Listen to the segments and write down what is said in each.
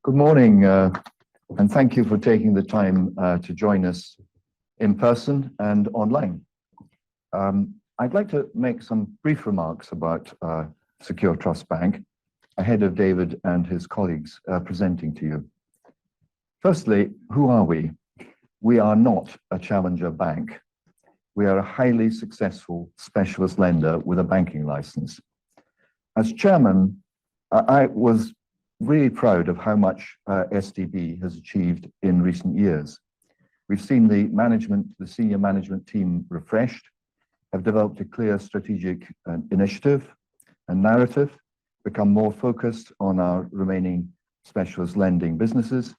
Good morning, and thank you for taking the time to join us in person and online. I'd like to make some brief remarks about Secure Trust Bank ahead of David and his colleagues presenting to you. Firstly, who are we? We are not a challenger bank. We are a highly successful specialist lender with a banking license. As chairman, I was really proud of how much STB has achieved in recent years. We've seen the senior management team refreshed, have developed a clear strategic initiative and narrative, become more focused on our remaining specialist lending businesses,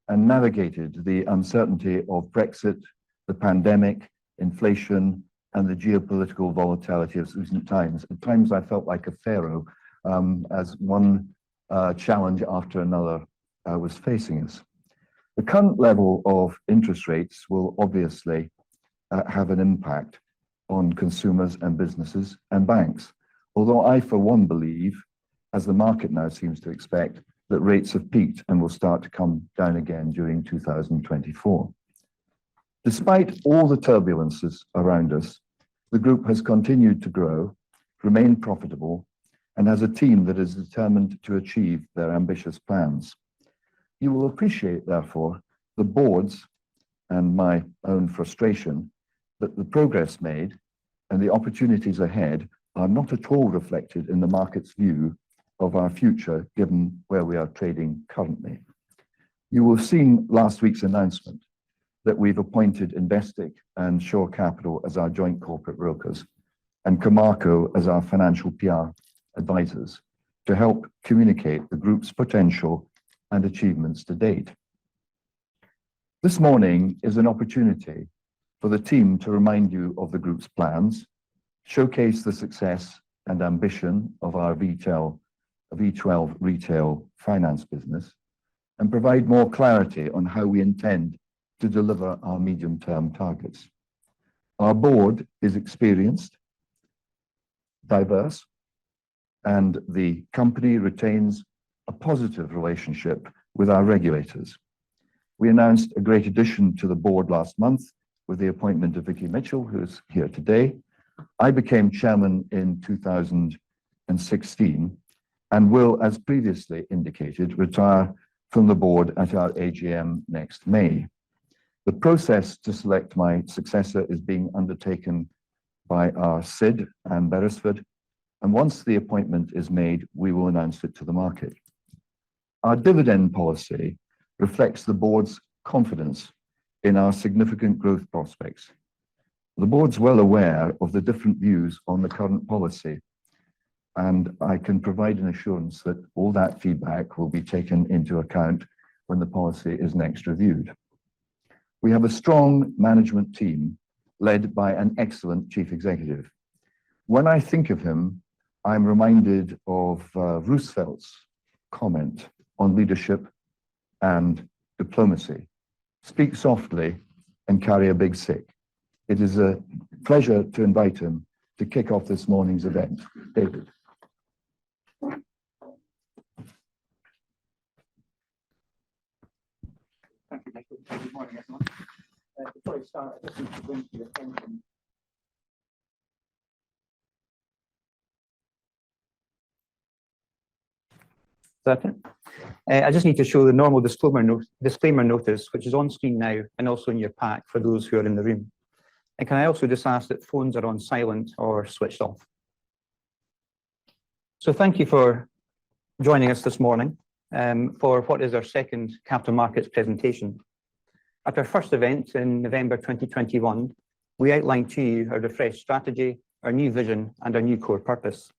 and navigated the uncertainty of Brexit, the pandemic, inflation, and the geopolitical volatility of recent times. At times I felt like a pharaoh as one challenge after another was facing us. The current level of interest rates will obviously have an impact on consumers and businesses and banks, although I for one believe, as the market now seems to expect, that rates have peaked and will start to come down again during 2024. Despite all the turbulences around us, the group has continued to grow, remain profitable, and has a team that is determined to achieve their ambitious plans. You will appreciate, therefore, the board's and my own frustration that the progress made and the opportunities ahead are not at all reflected in the market's view of our future, given where we are trading currently. You will have seen last week's announcement that we've appointed Investec and Shore Capital as our joint corporate brokers and Camarco as our financial PR advisors to help communicate the group's potential and achievements to date. This morning is an opportunity for the team to remind you of the group's plans, showcase the success and ambition of our V12 retail finance business, and provide more clarity on how we intend to deliver our medium-term targets. Our board is experienced, diverse, and the company retains a positive relationship with our regulators. We announced a great addition to the board last month with the appointment of Vicky Mitchell, who is here today. I became chairman in 2016 and will, as previously indicated, retire from the board at our AGM next May. The process to select my successor is being undertaken by our SID, Anne Beresford, and once the appointment is made, we will announce it to the market. Our dividend policy reflects the board's confidence in our significant growth prospects. The board's well aware of the different views on the current policy, and I can provide an assurance that all that feedback will be taken into account when the policy is next reviewed. We have a strong management team led by an excellent chief executive. When I think of him, I'm reminded of Roosevelt's comment on leadership and diplomacy. Speak softly and carry a big stick. It is a pleasure to invite him to kick off this morning's event. David. Thank you, Michael. Good morning, everyone. Before I start, I just need to bring to your attention I just need to show the normal disclaimer notice, which is on screen now and also in your pack for those who are in the room. And can I also just ask that phones are on silent or switched off? So thank you for joining us this morning for what is our second capital markets presentation. At our first event in November 2021, we outlined to you our refreshed strategy, our new vision, and our new core purpose.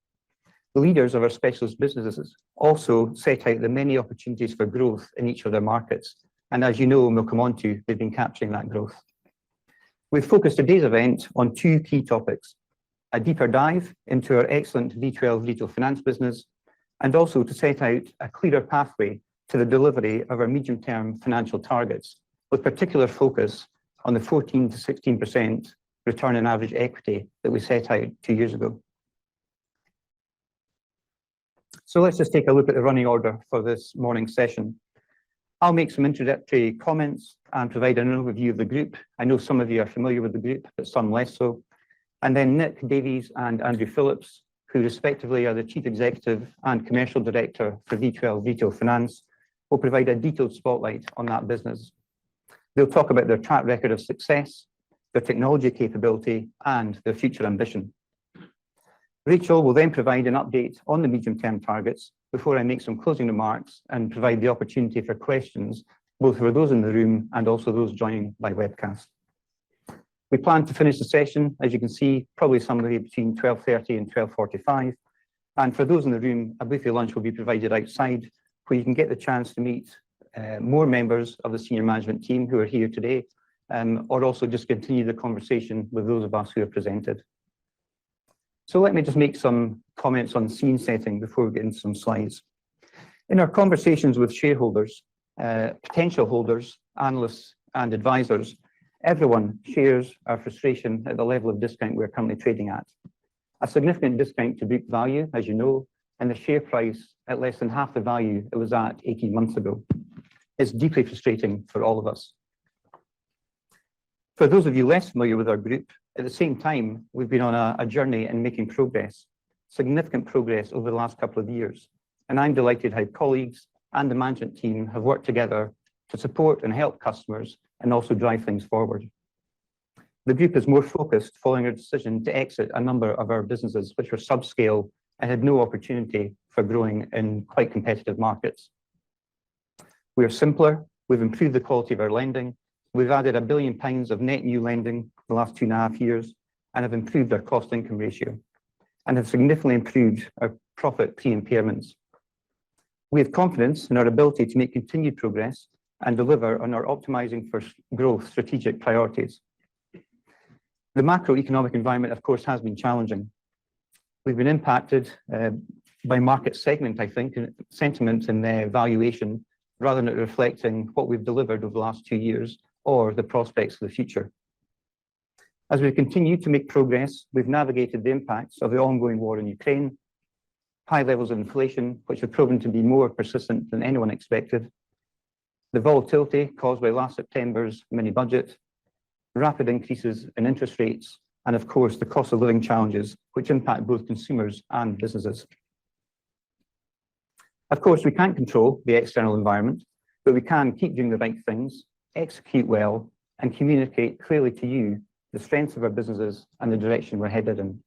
The leaders of our specialist businesses also set out the many opportunities for growth in each of their markets. And as you know, and we'll come on to, they've been capturing that growth. We've focused today's event on two key topics: a deeper dive into our excellent V12 retail finance business, and also to set out a clearer pathway to the delivery of our medium-term financial targets, with particular focus on the 14 to 16% return on average equity that we set out 2 years ago. So let's just take a look at the running order for this morning's session. I'll make some introductory comments and provide an overview of the group. I know some of you are familiar with the group, but some less so. And then Nick Davies and Andrew Phillips, who respectively are the Chief Executive and Commercial Director for V12 Retail Finance, will provide a detailed spotlight on that business. They'll talk about their track record of success, their technology capability, and their future ambition. Rachel will then provide an update on the medium-term targets before I make some closing remarks and provide the opportunity for questions, both for those in the room and also those joining by webcast. We plan to finish the session, as you can see, probably somewhere between 12:30 and 12:45. And for those in the room, a buffet lunch will be provided outside, where you can get the chance to meet more members of the senior management team who are here today, or also just continue the conversation with those of us who have presented. So let me just make some comments on scene setting before we get into some slides. In our conversations with shareholders, potential holders, analysts, and advisors, everyone shares our frustration at the level of discount we're currently trading at. A significant discount to book value, as you know, and the share price at less than half the value it was at 18 months ago. It's deeply frustrating for all of us. For those of you less familiar with our group, at the same time, we've been on a journey in making progress, significant progress over the last couple of years. And I'm delighted how colleagues and the management team have worked together to support and help customers and also drive things forward. The group is more focused following our decision to exit a number of our businesses which were subscale and had no opportunity for growing in quite competitive markets. We are simpler, we've improved the quality of our lending, we've added £1 billion of net new lending the last 2.5 years, and have improved our cost-income ratio, and have significantly improved our profit pre-impairments. We have confidence in our ability to make continued progress and deliver on our optimizing for growth strategic priorities. The macroeconomic environment, of course, has been challenging. We've been impacted by market segment, I think, sentiment and valuation, rather than it reflecting what we've delivered over the last 2 years or the prospects for the future. As we continue to make progress, we've navigated the impacts of the ongoing war in Ukraine, high levels of inflation, which have proven to be more persistent than anyone expected, the volatility caused by last September's mini budget, rapid increases in interest rates, and of course, the cost of living challenges, which impact both consumers and businesses. Of course, we can't control the external environment, but we can keep doing the right things, execute well, and communicate clearly to you the strengths of our businesses and the direction we're headed in.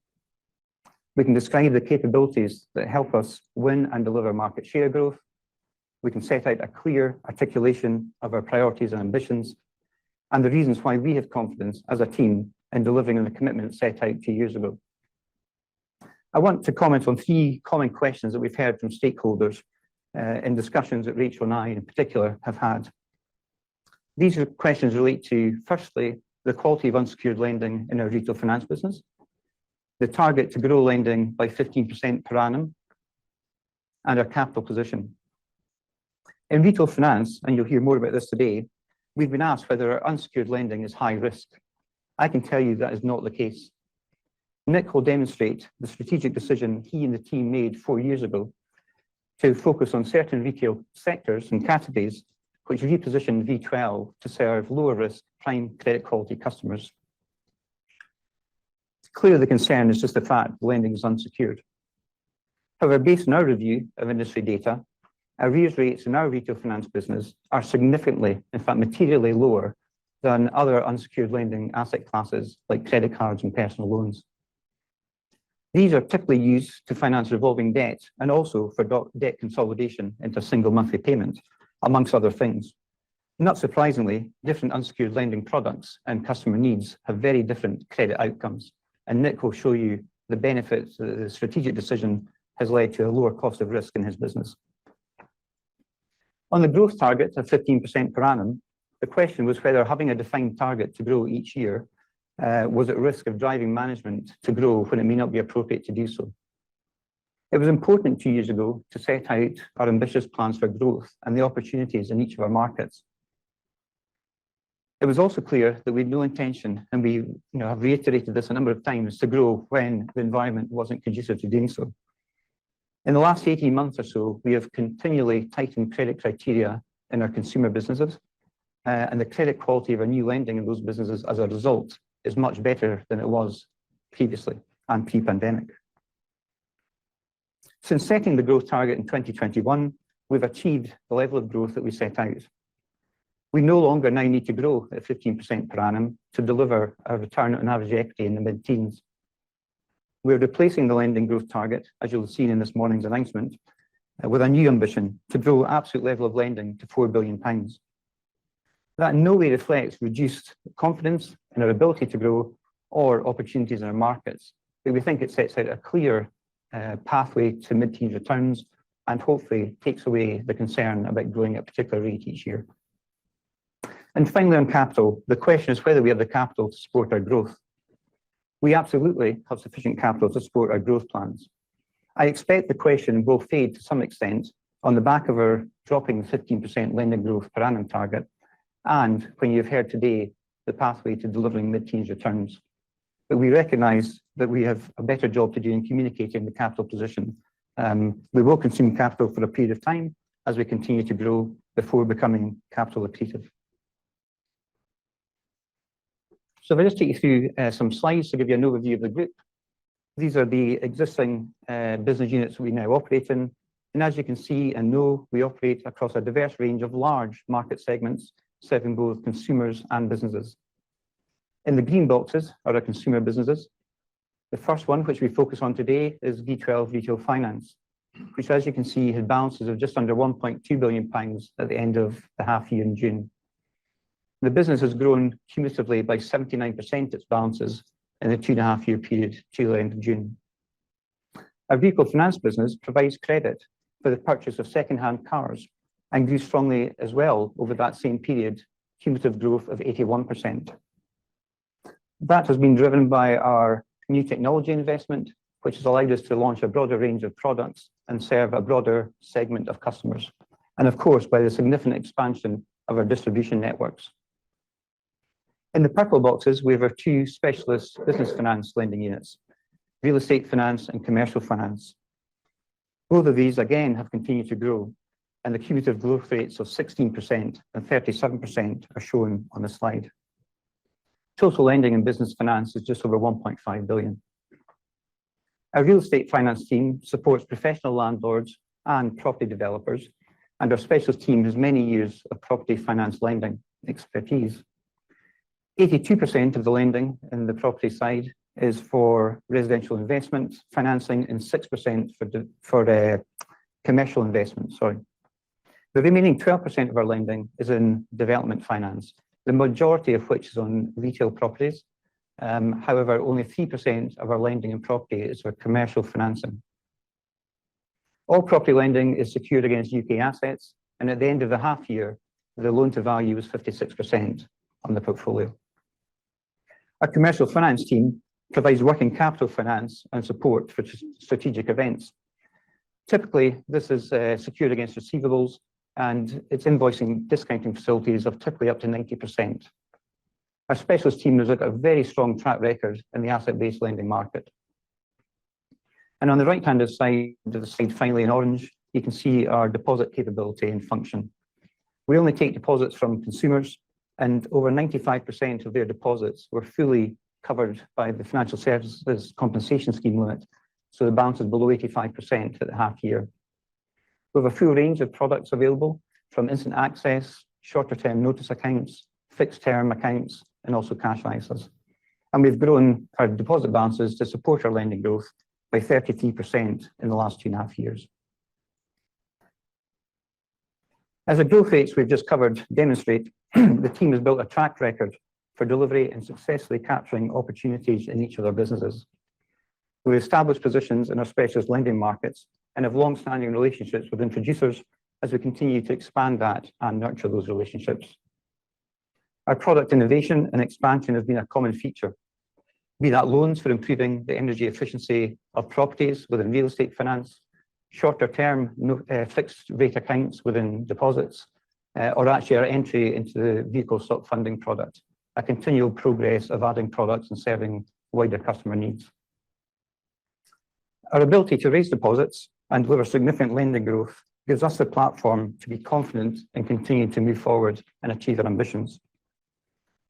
We can describe the capabilities that help us win and deliver market share growth. We can set out a clear articulation of our priorities and ambitions, and the reasons why we have confidence as a team in delivering on the commitment set out 2 years ago. I want to comment on 3 common questions that we've heard from stakeholders in discussions that Rachel and I in particular have had. These questions relate to, firstly, the quality of unsecured lending in our retail finance business, the target to grow lending by 15% per annum, and our capital position. In retail finance, and you'll hear more about this today, we've been asked whether our unsecured lending is high risk. I can tell you that is not the case. Nick will demonstrate the strategic decision he and the team made 4 years ago to focus on certain retail sectors and categories which repositioned V12 to serve lower risk prime credit quality customers. It's clear the concern is just the fact lending is unsecured. However, based on our review of industry data, arrears rates in our retail finance business are significantly, in fact materially lower than other unsecured lending asset classes like credit cards and personal loans. These are typically used to finance revolving debt and also for debt consolidation into a single monthly payment, amongst other things. Not surprisingly, different unsecured lending products and customer needs have very different credit outcomes, and Nick will show you the benefits that the strategic decision has led to a lower cost of risk in his business. On the growth target of 15% per annum, the question was whether having a defined target to grow each year was at risk of driving management to grow when it may not be appropriate to do so. It was important 2 years ago to set out our ambitious plans for growth and the opportunities in each of our markets. It was also clear that we had no intention, and we have reiterated this a number of times, to grow when the environment wasn't conducive to doing so. In the last 18 months or so, we have continually tightened credit criteria in our consumer businesses, and the credit quality of our new lending in those businesses as a result is much better than it was previously and pre-pandemic. Since setting the growth target in 2021, we've achieved the level of growth that we set out. We no longer now need to grow at 15% per annum to deliver a return on average equity in the mid-teens. We're replacing the lending growth target, as you'll have seen in this morning's announcement, with a new ambition to grow absolute level of lending to £4 billion. That in no way reflects reduced confidence in our ability to grow or opportunities in our markets, but we think it sets out a clear pathway to mid-teens returns and hopefully takes away the concern about growing at a particular rate each year. And finally, on capital, the question is whether we have the capital to support our growth. We absolutely have sufficient capital to support our growth plans. I expect the question will fade to some extent on the back of our dropping the 15% lending growth per annum target, and when you've heard today the pathway to delivering mid-teens returns. But we recognise that we have a better job to do in communicating the capital position. We will consume capital for a period of time as we continue to grow before becoming capital accretive. So if I just take you through some slides to give you an overview of the group. These are the existing business units we now operate in. And as you can see and know, we operate across a diverse range of large market segments, serving both consumers and businesses. In the green boxes are our consumer businesses. The first one, which we focus on today, is V12 Retail Finance, which, as you can see, had balances of just under £1.2 billion at the end of the half year in June. The business has grown cumulatively by 79% its balances in the 2.5-year period to the end of June. Our vehicle finance business provides credit for the purchase of second-hand cars and grew strongly as well over that same period, cumulative growth of 81%. That has been driven by our new technology investment, which has allowed us to launch a broader range of products and serve a broader segment of customers. And of course, by the significant expansion of our distribution networks. In the purple boxes, we have our two specialist business finance lending units, real estate finance and commercial finance. Both of these, again, have continued to grow, and the cumulative growth rates of 16% and 37% are shown on the slide. Total lending in business finance is just over £1.5 billion. Our real estate finance team supports professional landlords and property developers, and our specialist team has many years of property finance lending expertise. 82% of the lending in the property side is for residential investment financing and 6% for commercial investment. The remaining 12% of our lending is in development finance, the majority of which is on retail properties. However, only 3% of our lending in property is for commercial financing. All property lending is secured against UK assets, and at the end of the half year, the loan to value was 56% on the portfolio. Our commercial finance team provides working capital finance and support for strategic events. Typically, this is secured against receivables, and it's invoicing discounting facilities of typically up to 90%. Our specialist team has got a very strong track record in the asset-based lending market. And on the right-hand side of the slide, finally in orange, you can see our deposit capability and function. We only take deposits from consumers, and over 95% of their deposits were fully covered by the Financial Services Compensation Scheme limit, so the balance is below 85% at the half year. We have a full range of products available, from instant access, shorter term notice accounts, fixed term accounts, and also cash ISAs. And we've grown our deposit balances to support our lending growth by 33% in the last 2.5 years. As the growth rates we've just covered demonstrate, the team has built a track record for delivery and successfully capturing opportunities in each of their businesses. We've established positions in our specialist lending markets and have long-standing relationships with introducers as we continue to expand that and nurture those relationships. Our product innovation and expansion has been a common feature, be that loans for improving the energy efficiency of properties within real estate finance, shorter term fixed rate accounts within deposits, or actually our entry into the vehicle stock funding product, a continual progress of adding products and serving wider customer needs. Our ability to raise deposits and deliver significant lending growth gives us the platform to be confident and continue to move forward and achieve our ambitions.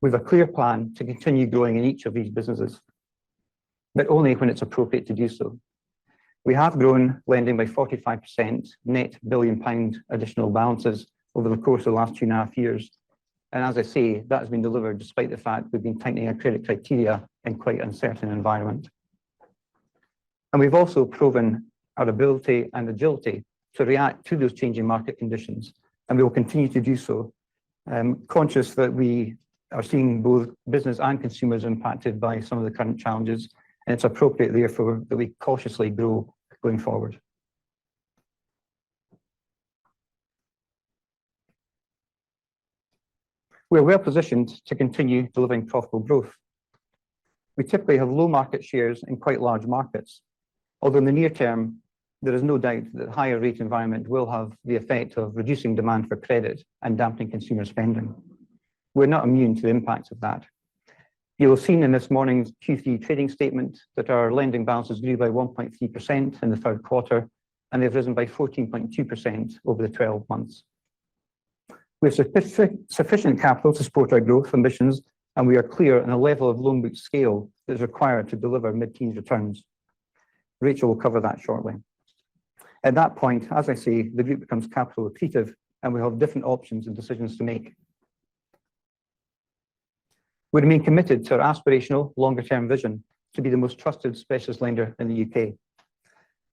We have a clear plan to continue growing in each of these businesses, but only when it's appropriate to do so. We have grown lending by 45%, net £1 billion additional balances over the course of the last 2.5 years. And as I say, that has been delivered despite the fact we've been tightening our credit criteria in quite an uncertain environment. And we've also proven our ability and agility to react to those changing market conditions, and we will continue to do so, conscious that we are seeing both business and consumers impacted by some of the current challenges, and it's appropriate, therefore, that we cautiously grow going forward. We're well positioned to continue delivering profitable growth. We typically have low market shares in quite large markets, although in the near term, there is no doubt that the higher rate environment will have the effect of reducing demand for credit and dampening consumer spending. We're not immune to the impacts of that. You'll have seen in this morning's Q3 trading statement that our lending balances grew by 1.3% in the third quarter, and they've risen by 14.2% over the 12 months. We have sufficient capital to support our growth ambitions, and we are clear on the level of loan book scale that is required to deliver mid-teens returns. Rachel will cover that shortly. At that point, as I say, the group becomes capital accretive, and we have different options and decisions to make. We remain committed to our aspirational longer-term vision to be the most trusted specialist lender in the UK.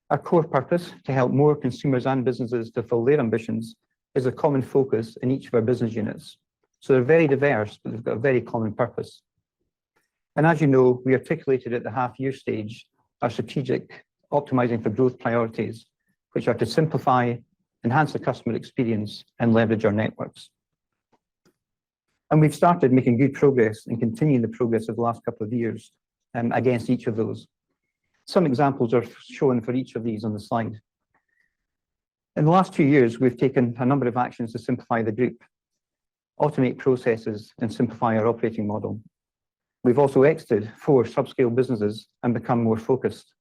Our core purpose, to help more consumers and businesses to fulfill their ambitions, is a common focus in each of our business units. So they're very diverse, but they've got a very common purpose. And as you know, we articulated at the half-year stage our strategic optimizing for growth priorities, which are to simplify, enhance the customer experience, and leverage our networks. And we've started making good progress and continuing the progress of the last couple of years against each of those. Some examples are shown for each of these on the slide. In the last 2 years, we've taken a number of actions to simplify the group, automate processes, and simplify our operating model. We've also exited 4 subscale businesses and become more focused.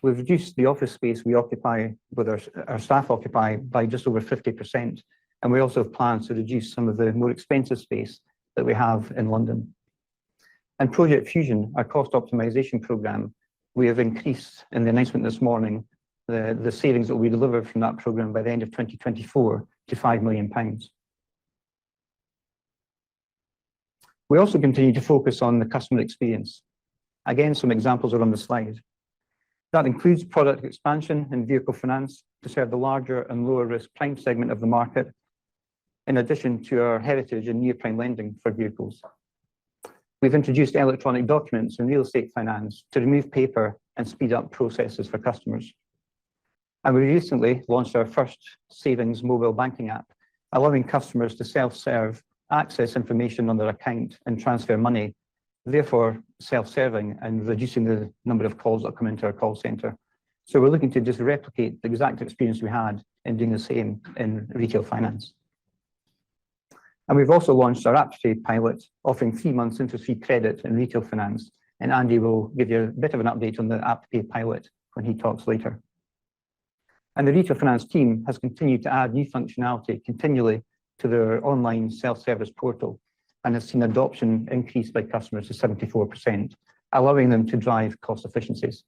We've reduced the office space we occupy, with our staff occupy, by just over 50%. And we also have plans to reduce some of the more expensive space that we have in London. And Project Fusion, our cost optimization program, we have increased in the announcement this morning the savings that we delivered from that program by the end of 2024 to £5 million. We also continue to focus on the customer experience. Again, some examples are on the slide. That includes product expansion and vehicle finance to serve the larger and lower risk prime segment of the market, in addition to our heritage in near prime lending for vehicles. We've introduced electronic documents in real estate finance to remove paper and speed up processes for customers. And we recently launched our first savings mobile banking app, allowing customers to self-serve, access information on their account and transfer money, therefore self-serving and reducing the number of calls that come into our call centre. So we're looking to just replicate the exact experience we had in doing the same in retail finance. And we've also launched our AppToPay pilot, offering 3 months interest-free credit in retail finance. And Andy will give you a bit of an update on the AppToPay pilot when he talks later. And the retail finance team has continued to add new functionality continually to their online self-service portal and has seen adoption increase by customers to 74%, allowing them to drive cost efficiencies.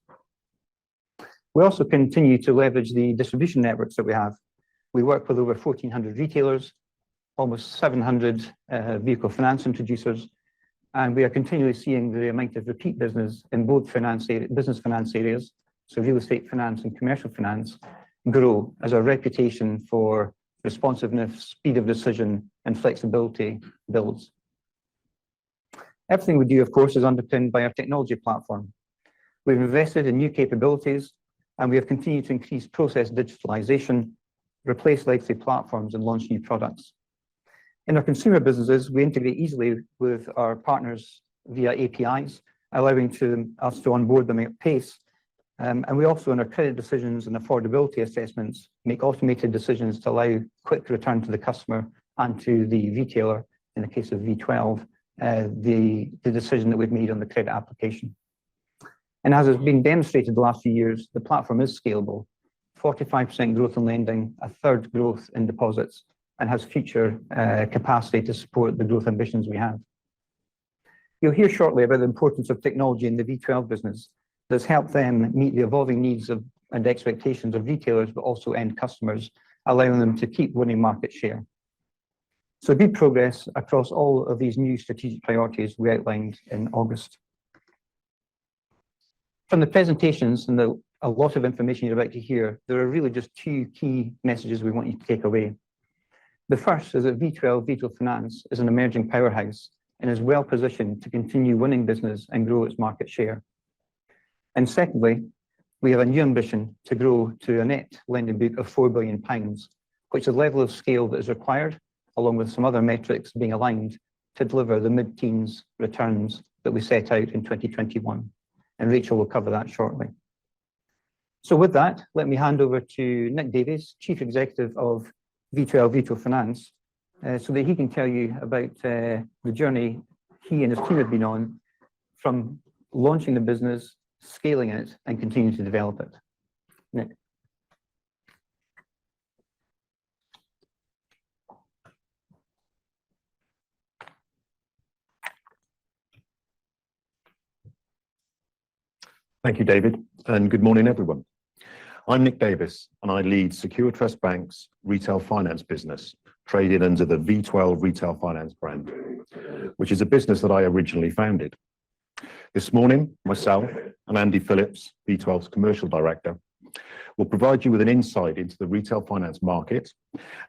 We also continue to leverage the distribution networks that we have. We work with over 1,400 retailers, almost 700 vehicle finance introducers, and we are continually seeing the amount of repeat business in both business finance areas, so real estate finance and commercial finance, grow as our reputation for responsiveness, speed of decision, and flexibility builds. Everything we do, of course, is underpinned by our technology platform. We've invested in new capabilities, and we have continued to increase process digitalization, replace legacy platforms, and launch new products. In our consumer businesses, we integrate easily with our partners via APIs, allowing us to onboard them at pace. And we also, in our credit decisions and affordability assessments, make automated decisions to allow quick return to the customer and to the retailer, in the case of V12, the decision that we've made on the credit application. And as has been demonstrated the last few years, the platform is scalable 45% growth in lending, a third growth in deposits, and has future capacity to support the growth ambitions we have. You'll hear shortly about the importance of technology in the V12 business that's helped them meet the evolving needs of and expectations of retailers, but also end customers, allowing them to keep winning market share. So good progress across all of these new strategic priorities we outlined in August. From the presentations and a lot of information you're about to hear, there are really just two key messages we want you to take away. The first is that V12 Retail Finance is an emerging powerhouse and is well positioned to continue winning business and grow its market share. And secondly, we have a new ambition to grow to a net lending book of £4 billion, which is a level of scale that is required, along with some other metrics being aligned to deliver the mid-teens returns that we set out in 2021. And Rachel will cover that shortly. So with that, let me hand over to Nick Davies, Chief Executive of V12 Retail Finance, so that he can tell you about the journey he and his team have been on from launching the business, scaling it, and continuing to develop it. Nick. Thank you, David, and good morning, everyone. I'm Nick Davis, and I lead Secure Trust Bank's retail finance business, traded under the V12 Retail Finance brand, which is a business that I originally founded. This morning, myself and Andy Phillips, V12's Commercial Director, will provide you with an insight into the retail finance market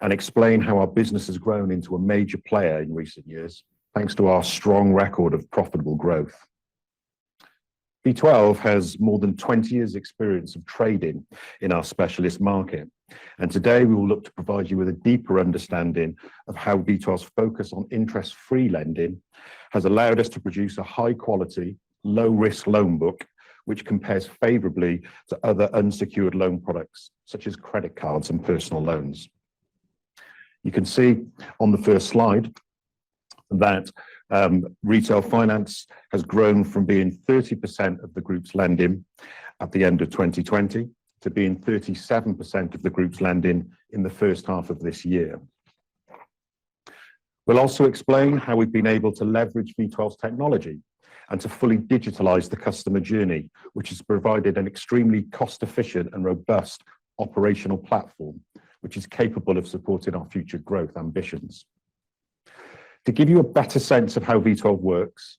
and explain how our business has grown into a major player in recent years, thanks to our strong record of profitable growth. V12 has more than 20 years' experience of trading in our specialist market, and today we will look to provide you with a deeper understanding of how V12's focus on interest-free lending has allowed us to produce a high-quality, low-risk loan book, which compares favourably to other unsecured loan products, such as credit cards and personal loans. You can see on the first slide that retail finance has grown from being 30% of the group's lending at the end of 2020 to being 37% of the group's lending in the first half of this year. We'll also explain how we've been able to leverage V12's technology and to fully digitalise the customer journey, which has provided an extremely cost-efficient and robust operational platform, which is capable of supporting our future growth ambitions. To give you a better sense of how V12 works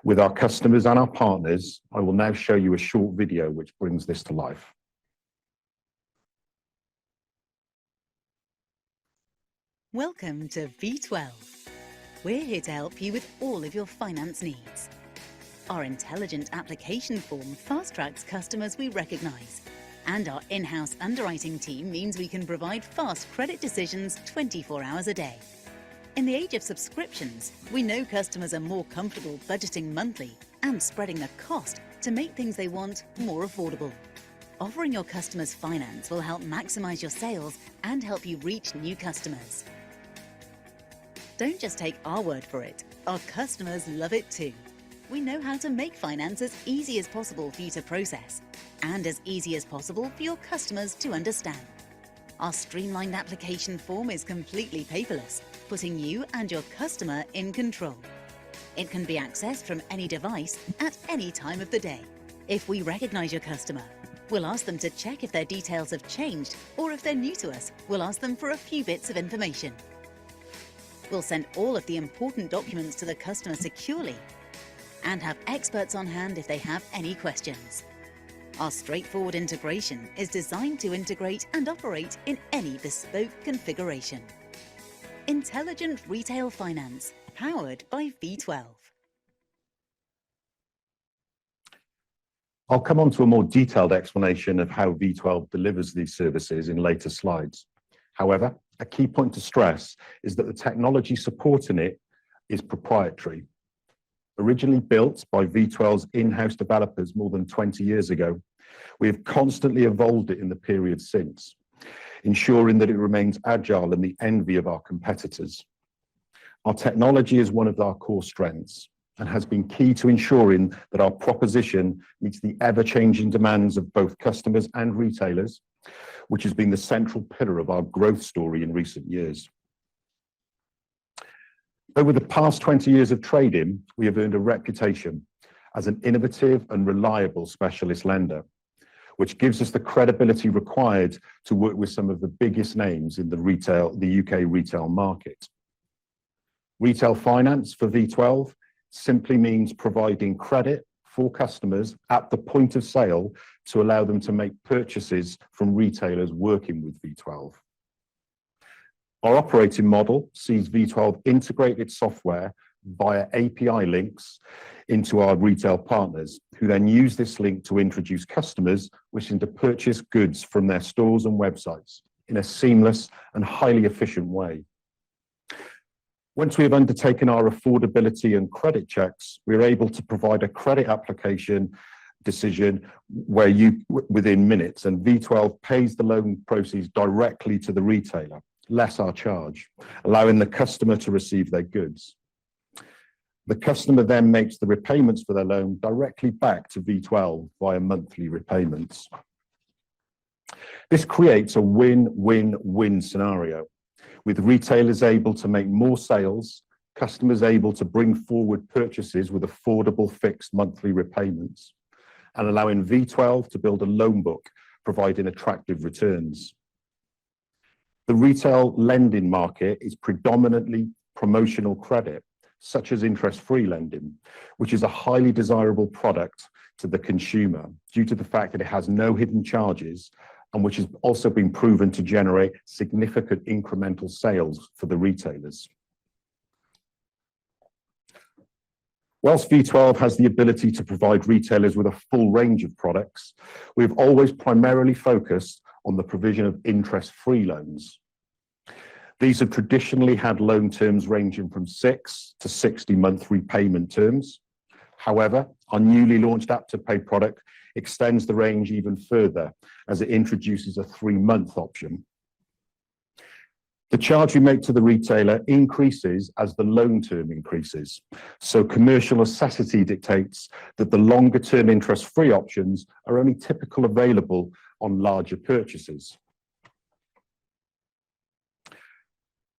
with our customers and our partners, I will now show you a short video which brings this to life. Welcome to V12. We're here to help you with all of your finance needs. Our intelligent application form fast-tracks customers we recognise, and our in-house underwriting team means we can provide fast credit decisions 24 hours a day. In the age of subscriptions, we know customers are more comfortable budgeting monthly and spreading the cost to make things they want more affordable. Offering your customers finance will help maximise your sales and help you reach new customers. Don't just take our word for it, our customers love it too. We know how to make finance as easy as possible for you to process and as easy as possible for your customers to understand. Our streamlined application form is completely paperless, putting you and your customer in control. It can be accessed from any device at any time of the day. If we recognise your customer, we'll ask them to check if their details have changed, or if they're new to us, we'll ask them for a few bits of information. We'll send all of the important documents to the customer securely and have experts on hand if they have any questions. Our straightforward integration is designed to integrate and operate in any bespoke configuration. Intelligent retail finance, powered by V12. I'll come on to a more detailed explanation of how V12 delivers these services in later slides. However, a key point to stress is that the technology supporting it is proprietary. Originally built by V12's in-house developers more than 20 years ago, we have constantly evolved it in the period since, ensuring that it remains agile and the envy of our competitors. Our technology is one of our core strengths and has been key to ensuring that our proposition meets the ever-changing demands of both customers and retailers, which has been the central pillar of our growth story in recent years. Over the past 20 years of trading, we have earned a reputation as an innovative and reliable specialist lender, which gives us the credibility required to work with some of the biggest names in the UK retail market. Retail finance for V12 simply means providing credit for customers at the point of sale to allow them to make purchases from retailers working with V12. Our operating model sees V12 integrate its software via API links into our retail partners, who then use this link to introduce customers wishing to purchase goods from their stores and websites in a seamless and highly efficient way. Once we have undertaken our affordability and credit checks, we are able to provide a credit application decision within minutes, and V12 pays the loan proceeds directly to the retailer, less our charge, allowing the customer to receive their goods. The customer then makes the repayments for their loan directly back to V12 via monthly repayments. This creates a win-win-win scenario, with retailers able to make more sales, customers able to bring forward purchases with affordable fixed monthly repayments, and allowing V12 to build a loan book, providing attractive returns. The retail lending market is predominantly promotional credit, such as interest-free lending, which is a highly desirable product to the consumer due to the fact that it has no hidden charges, and which has also been proven to generate significant incremental sales for the retailers. Whilst V12 has the ability to provide retailers with a full range of products, we've always primarily focused on the provision of interest-free loans. These have traditionally had loan terms ranging from 6 to 60-month repayment terms. However, our newly launched AptoPay product extends the range even further as it introduces a 3-month option. The charge we make to the retailer increases as the loan term increases, so commercial necessity dictates that the longer-term interest-free options are only typically available on larger purchases.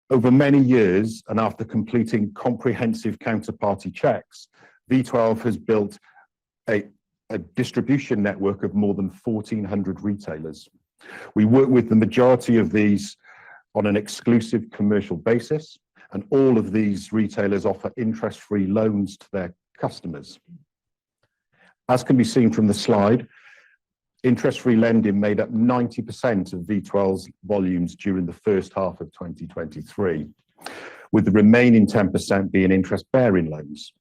Over many years, and after completing comprehensive counterparty checks, V12 has built a distribution network of more than 1,400 retailers. We work with the majority of these on an exclusive commercial basis, and all of these retailers offer interest-free loans to their customers. As can be seen from the slide, interest-free lending made up 90% of V12's volumes during the first half of 2023, with the remaining 10% being interest-bearing loans.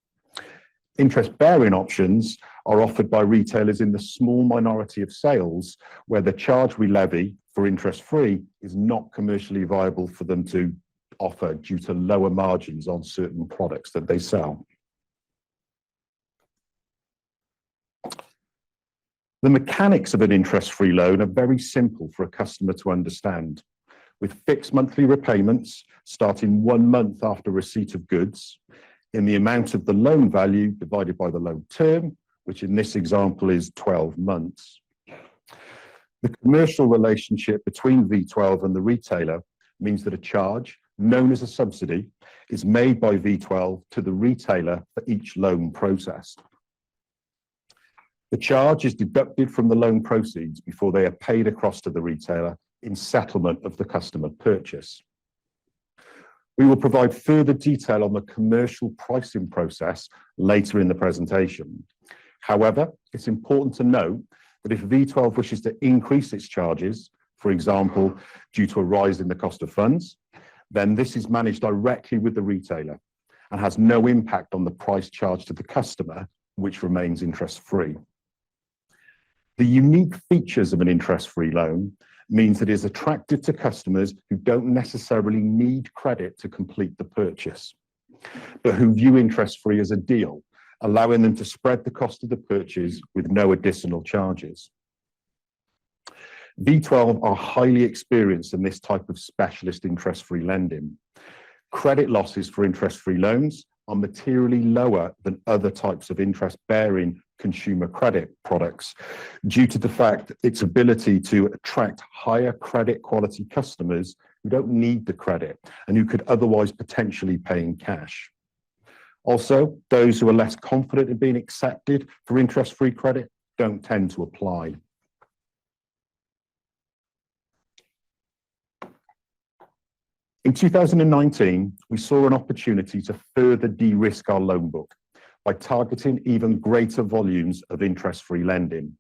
Interest-bearing options are offered by retailers in the small minority of sales where the charge we levy for interest-free is not commercially viable for them to offer due to lower margins on certain products that they sell. The mechanics of an interest-free loan are very simple for a customer to understand, with fixed monthly repayments starting 1 month after receipt of goods in the amount of the loan value divided by the loan term, which in this example is 12 months. The commercial relationship between V12 and the retailer means that a charge, known as a subsidy, is made by V12 to the retailer for each loan processed. The charge is deducted from the loan proceeds before they are paid across to the retailer in settlement of the customer purchase. We will provide further detail on the commercial pricing process later in the presentation. However, it's important to note that if V12 wishes to increase its charges, for example, due to a rise in the cost of funds, then this is managed directly with the retailer and has no impact on the price charged to the customer, which remains interest-free. The unique features of an interest-free loan means that it is attractive to customers who don't necessarily need credit to complete the purchase, but who view interest-free as a deal, allowing them to spread the cost of the purchase with no additional charges. V12 are highly experienced in this type of specialist interest-free lending. Credit losses for interest-free loans are materially lower than other types of interest-bearing consumer credit products due to the fact its ability to attract higher credit quality customers who don't need the credit and who could otherwise potentially pay in cash. Also, those who are less confident in being accepted for interest-free credit don't tend to apply. In 2019, we saw an opportunity to further de-risk our loan book by targeting even greater volumes of interest-free lending.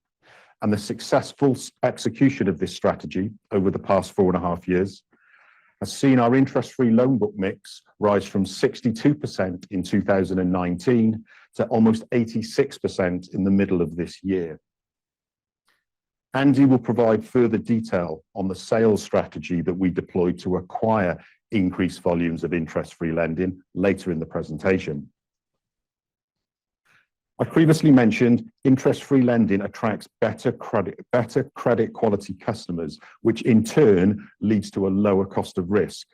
And the successful execution of this strategy over the past 4.5 years has seen our interest-free loan book mix rise from 62% in 2019 to almost 86% in the middle of this year. Andy will provide further detail on the sales strategy that we deployed to acquire increased volumes of interest-free lending later in the presentation. I previously mentioned interest-free lending attracts better credit quality customers, which in turn leads to a lower cost of risk.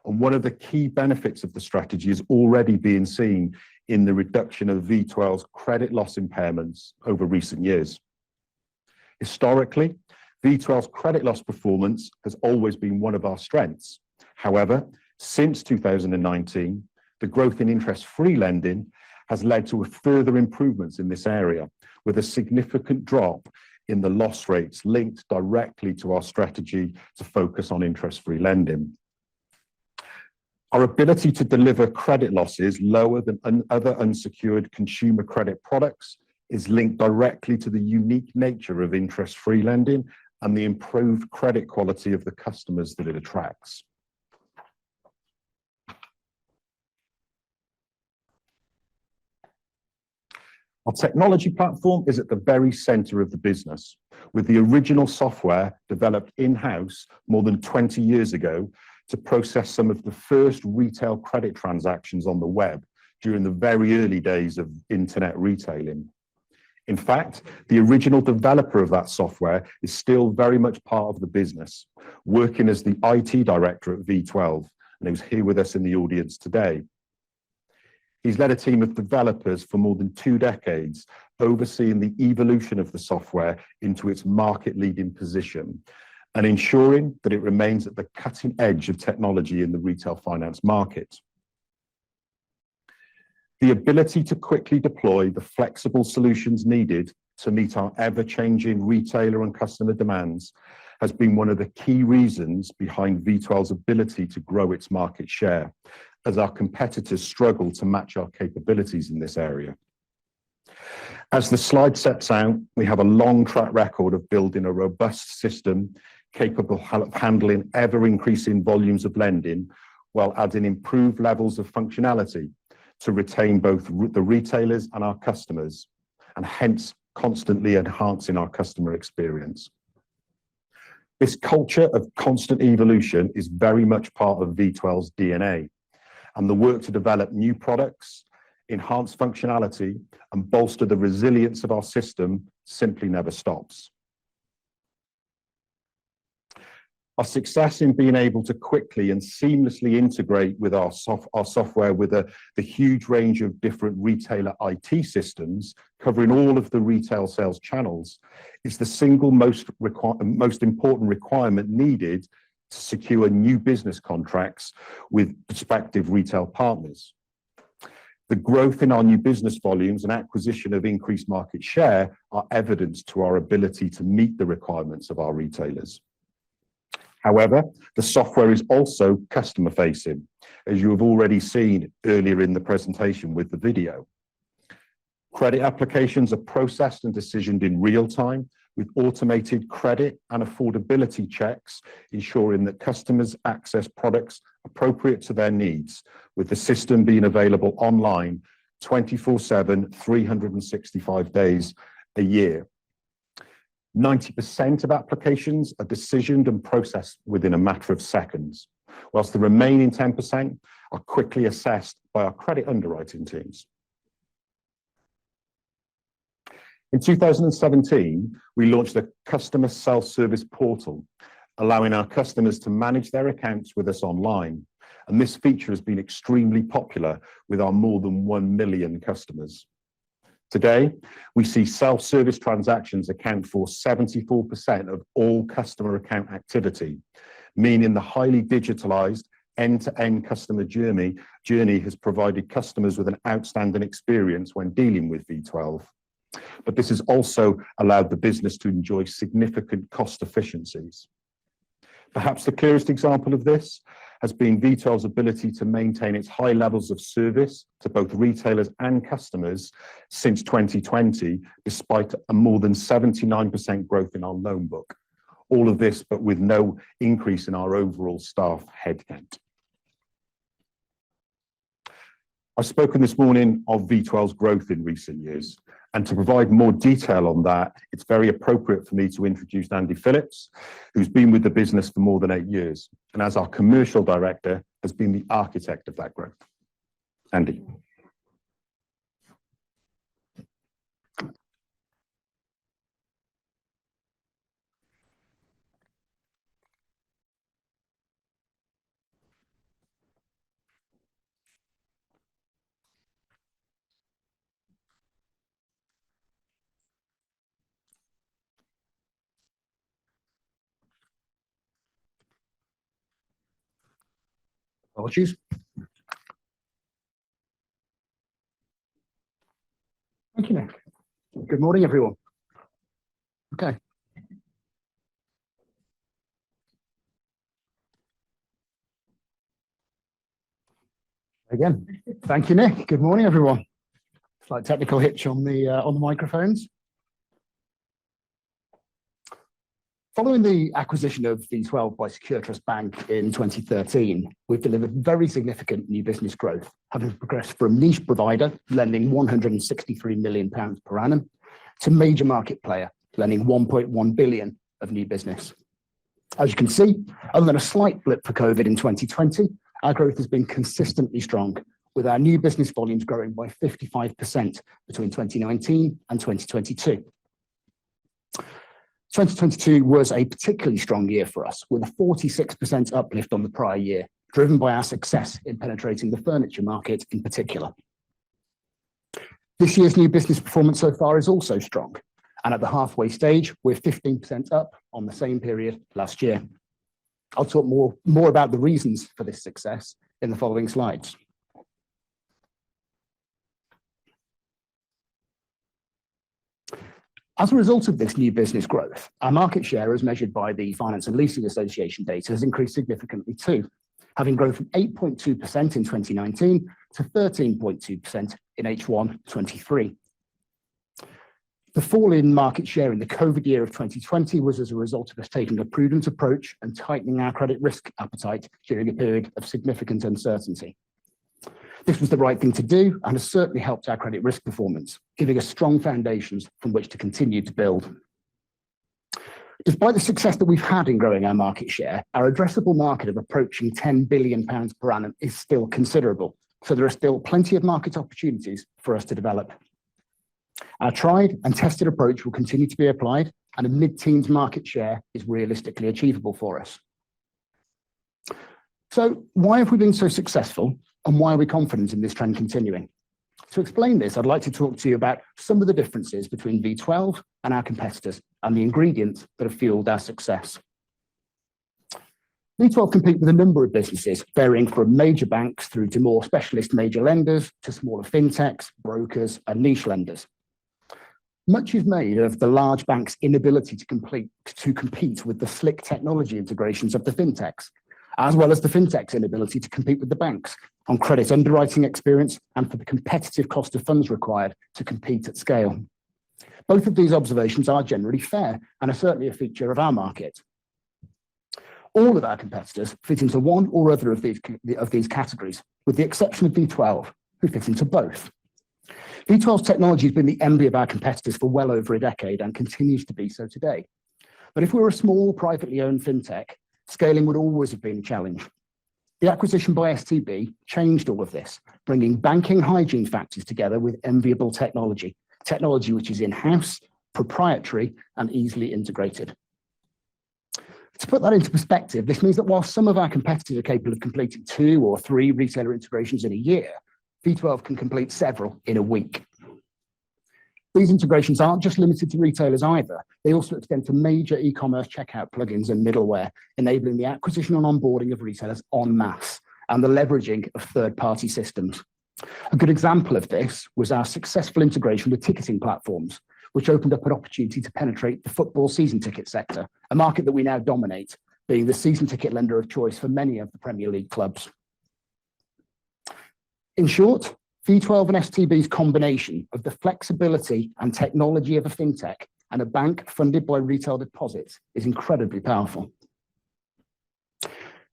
And one of the key benefits of the strategy is already being seen in the reduction of V12's credit loss impairments over recent years. Historically, V12's credit loss performance has always been one of our strengths. However, since 2019, the growth in interest-free lending has led to further improvements in this area, with a significant drop in the loss rates linked directly to our strategy to focus on interest-free lending. Our ability to deliver credit losses lower than other unsecured consumer credit products is linked directly to the unique nature of interest-free lending and the improved credit quality of the customers that it attracts. Our technology platform is at the very center of the business, with the original software developed in-house more than 20 years ago to process some of the first retail credit transactions on the web during the very early days of internet retailing. In fact, the original developer of that software is still very much part of the business, working as the IT director at V12, and he's here with us in the audience today. He's led a team of developers for more than 2 decades, overseeing the evolution of the software into its market-leading position and ensuring that it remains at the cutting edge of technology in the retail finance market. The ability to quickly deploy the flexible solutions needed to meet our ever-changing retailer and customer demands has been one of the key reasons behind V12's ability to grow its market share, as our competitors struggle to match our capabilities in this area. As the slide sets out, we have a long track record of building a robust system capable of handling ever-increasing volumes of lending while adding improved levels of functionality to retain both the retailers and our customers, and hence constantly enhancing our customer experience. This culture of constant evolution is very much part of V12's DNA, and the work to develop new products, enhance functionality, and bolster the resilience of our system simply never stops. Our success in being able to quickly and seamlessly integrate with our software with the huge range of different retailer IT systems covering all of the retail sales channels is the single most important requirement needed to secure new business contracts with prospective retail partners. The growth in our new business volumes and acquisition of increased market share are evidence to our ability to meet the requirements of our retailers. However, the software is also customer-facing, as you have already seen earlier in the presentation with the video. Credit applications are processed and decisioned in real time, with automated credit and affordability checks, ensuring that customers access products appropriate to their needs, with the system being available online 24/7, 365 days a year. 90% of applications are decisioned and processed within a matter of seconds, whilst the remaining 10% are quickly assessed by our credit underwriting teams. In 2017, we launched the customer self-service portal, allowing our customers to manage their accounts with us online and this feature has been extremely popular with our more than 1 million customers. Today, we see self-service transactions account for 74% of all customer account activity, meaning the highly digitalized end-to-end customer journey has provided customers with an outstanding experience when dealing with V12. But this has also allowed the business to enjoy significant cost efficiencies. Perhaps the clearest example of this has been V12's ability to maintain its high levels of service to both retailers and customers since 2020, despite a more than 79% growth in our loan book. All of this, but with no increase in our overall staff headcount. I've spoken this morning of V12's growth in recent years, and to provide more detail on that, it's very appropriate for me to introduce Andy Phillips, who's been with the business for more than 8 years, and as our commercial director, has been the architect of that growth. Andy. Apologies. Thank you, Nick. Good morning, everyone. Okay. Again, thank you, Nick. Good morning, everyone. Slight technical hitch on the microphones. Following the acquisition of V12 by Secure Trust Bank in 2013, we've delivered very significant new business growth, having progressed from niche provider lending £163 million per annum to major market player lending 1.1 billion of new business. As you can see, other than a slight blip for COVID in 2020, our growth has been consistently strong, with our new business volumes growing by 55% between 2019 and 2022. 2022 was a particularly strong year for us, with a 46% uplift on the prior year, driven by our success in penetrating the furniture market in particular. This year's new business performance so far is also strong, and at the halfway stage, we're 15% up on the same period last year. I'll talk more about the reasons for this success in the following slides. As a result of this new business growth, our market share, as measured by the Finance and Leasing Association data, has increased significantly too, having grown from 8.2% in 2019 to 13.2% in H1 23. The fall in market share in the COVID year of 2020 was as a result of us taking a prudent approach and tightening our credit risk appetite during a period of significant uncertainty. This was the right thing to do and has certainly helped our credit risk performance, giving us strong foundations from which to continue to build. Despite the success that we've had in growing our market share, our addressable market of approaching £10 billion per annum is still considerable, so there are still plenty of market opportunities for us to develop. Our tried and tested approach will continue to be applied, and a mid-teens market share is realistically achievable for us. So why have we been so successful, and why are we confident in this trend continuing? To explain this, I'd like to talk to you about some of the differences between V12 and our competitors and the ingredients that have fueled our success. V12 compete with a number of businesses, varying from major banks through to more specialist major lenders to smaller fintechs, brokers, and niche lenders. Much is made of the large banks' inability to compete with the slick technology integrations of the fintechs, as well as the fintechs' inability to compete with the banks on credit underwriting experience and for the competitive cost of funds required to compete at scale. Both of these observations are generally fair and are certainly a feature of our market. All of our competitors fit into one or other of these categories, with the exception of V12, who fit into both. V12's technology has been the envy of our competitors for well over a decade and continues to be so today. But if we were a small, privately owned fintech, scaling would always have been a challenge. The acquisition by STB changed all of this, bringing banking hygiene factors together with enviable technology which is in-house, proprietary, and easily integrated. To put that into perspective, this means that while some of our competitors are capable of completing 2 or 3 retailer integrations in a year, V12 can complete several in a week. These integrations aren't just limited to retailers either. They also extend to major e-commerce checkout plugins and middleware, enabling the acquisition and onboarding of retailers en masse and the leveraging of third-party systems. A good example of this was our successful integration with ticketing platforms, which opened up an opportunity to penetrate the football season ticket sector, a market that we now dominate, being the season ticket lender of choice for many of the Premier League clubs. In short, V12 and STB's combination of the flexibility and technology of a fintech and a bank funded by retail deposits is incredibly powerful.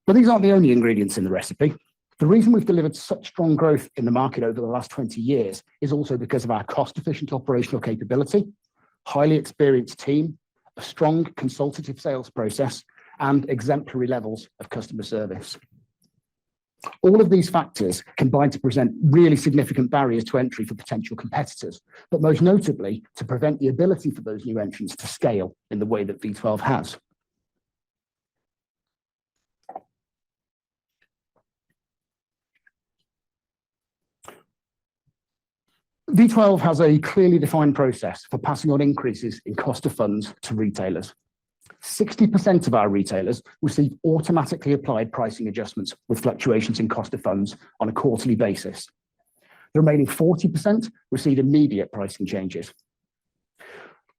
But these aren't the only ingredients in the recipe. The reason we've delivered such strong growth in the market over the last 20 years is also because of our cost-efficient operational capability, highly experienced team, a strong consultative sales process, and exemplary levels of customer service. All of these factors combine to present really significant barriers to entry for potential competitors, but most notably to prevent the ability for those new entrants to scale in the way that V12 has. V12 has a clearly defined process for passing on increases in cost of funds to retailers. 60% of our retailers receive automatically applied pricing adjustments with fluctuations in cost of funds on a quarterly basis. The remaining 40% receive immediate pricing changes.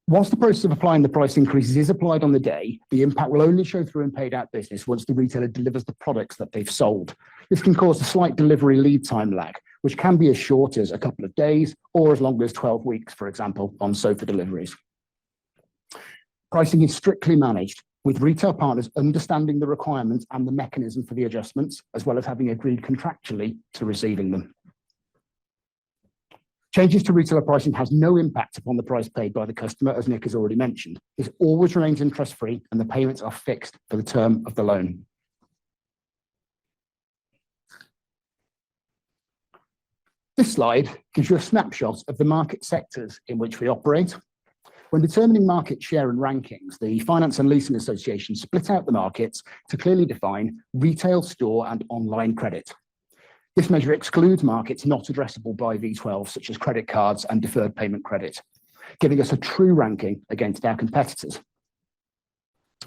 Whilst the process of applying the price increases is applied on the day, the impact will only show through in paid out business once the retailer delivers the products that they've sold. This can cause a slight delivery lead time lag, which can be as short as a couple of days or as long as 12 weeks, for example, on sofa deliveries. Pricing is strictly managed, with retail partners understanding the requirements and the mechanism for the adjustments, as well as having agreed contractually to receiving them. Changes to retailer pricing has no impact upon the price paid by the customer, as Nick has already mentioned. This always remains interest-free and the payments are fixed for the term of the loan. This slide gives you a snapshot of the market sectors in which we operate. When determining market share and rankings, the Finance and Leasing Association split out the markets to clearly define retail, store, and online credit. This measure excludes markets not addressable by V12, such as credit cards and deferred payment credit, giving us a true ranking against our competitors.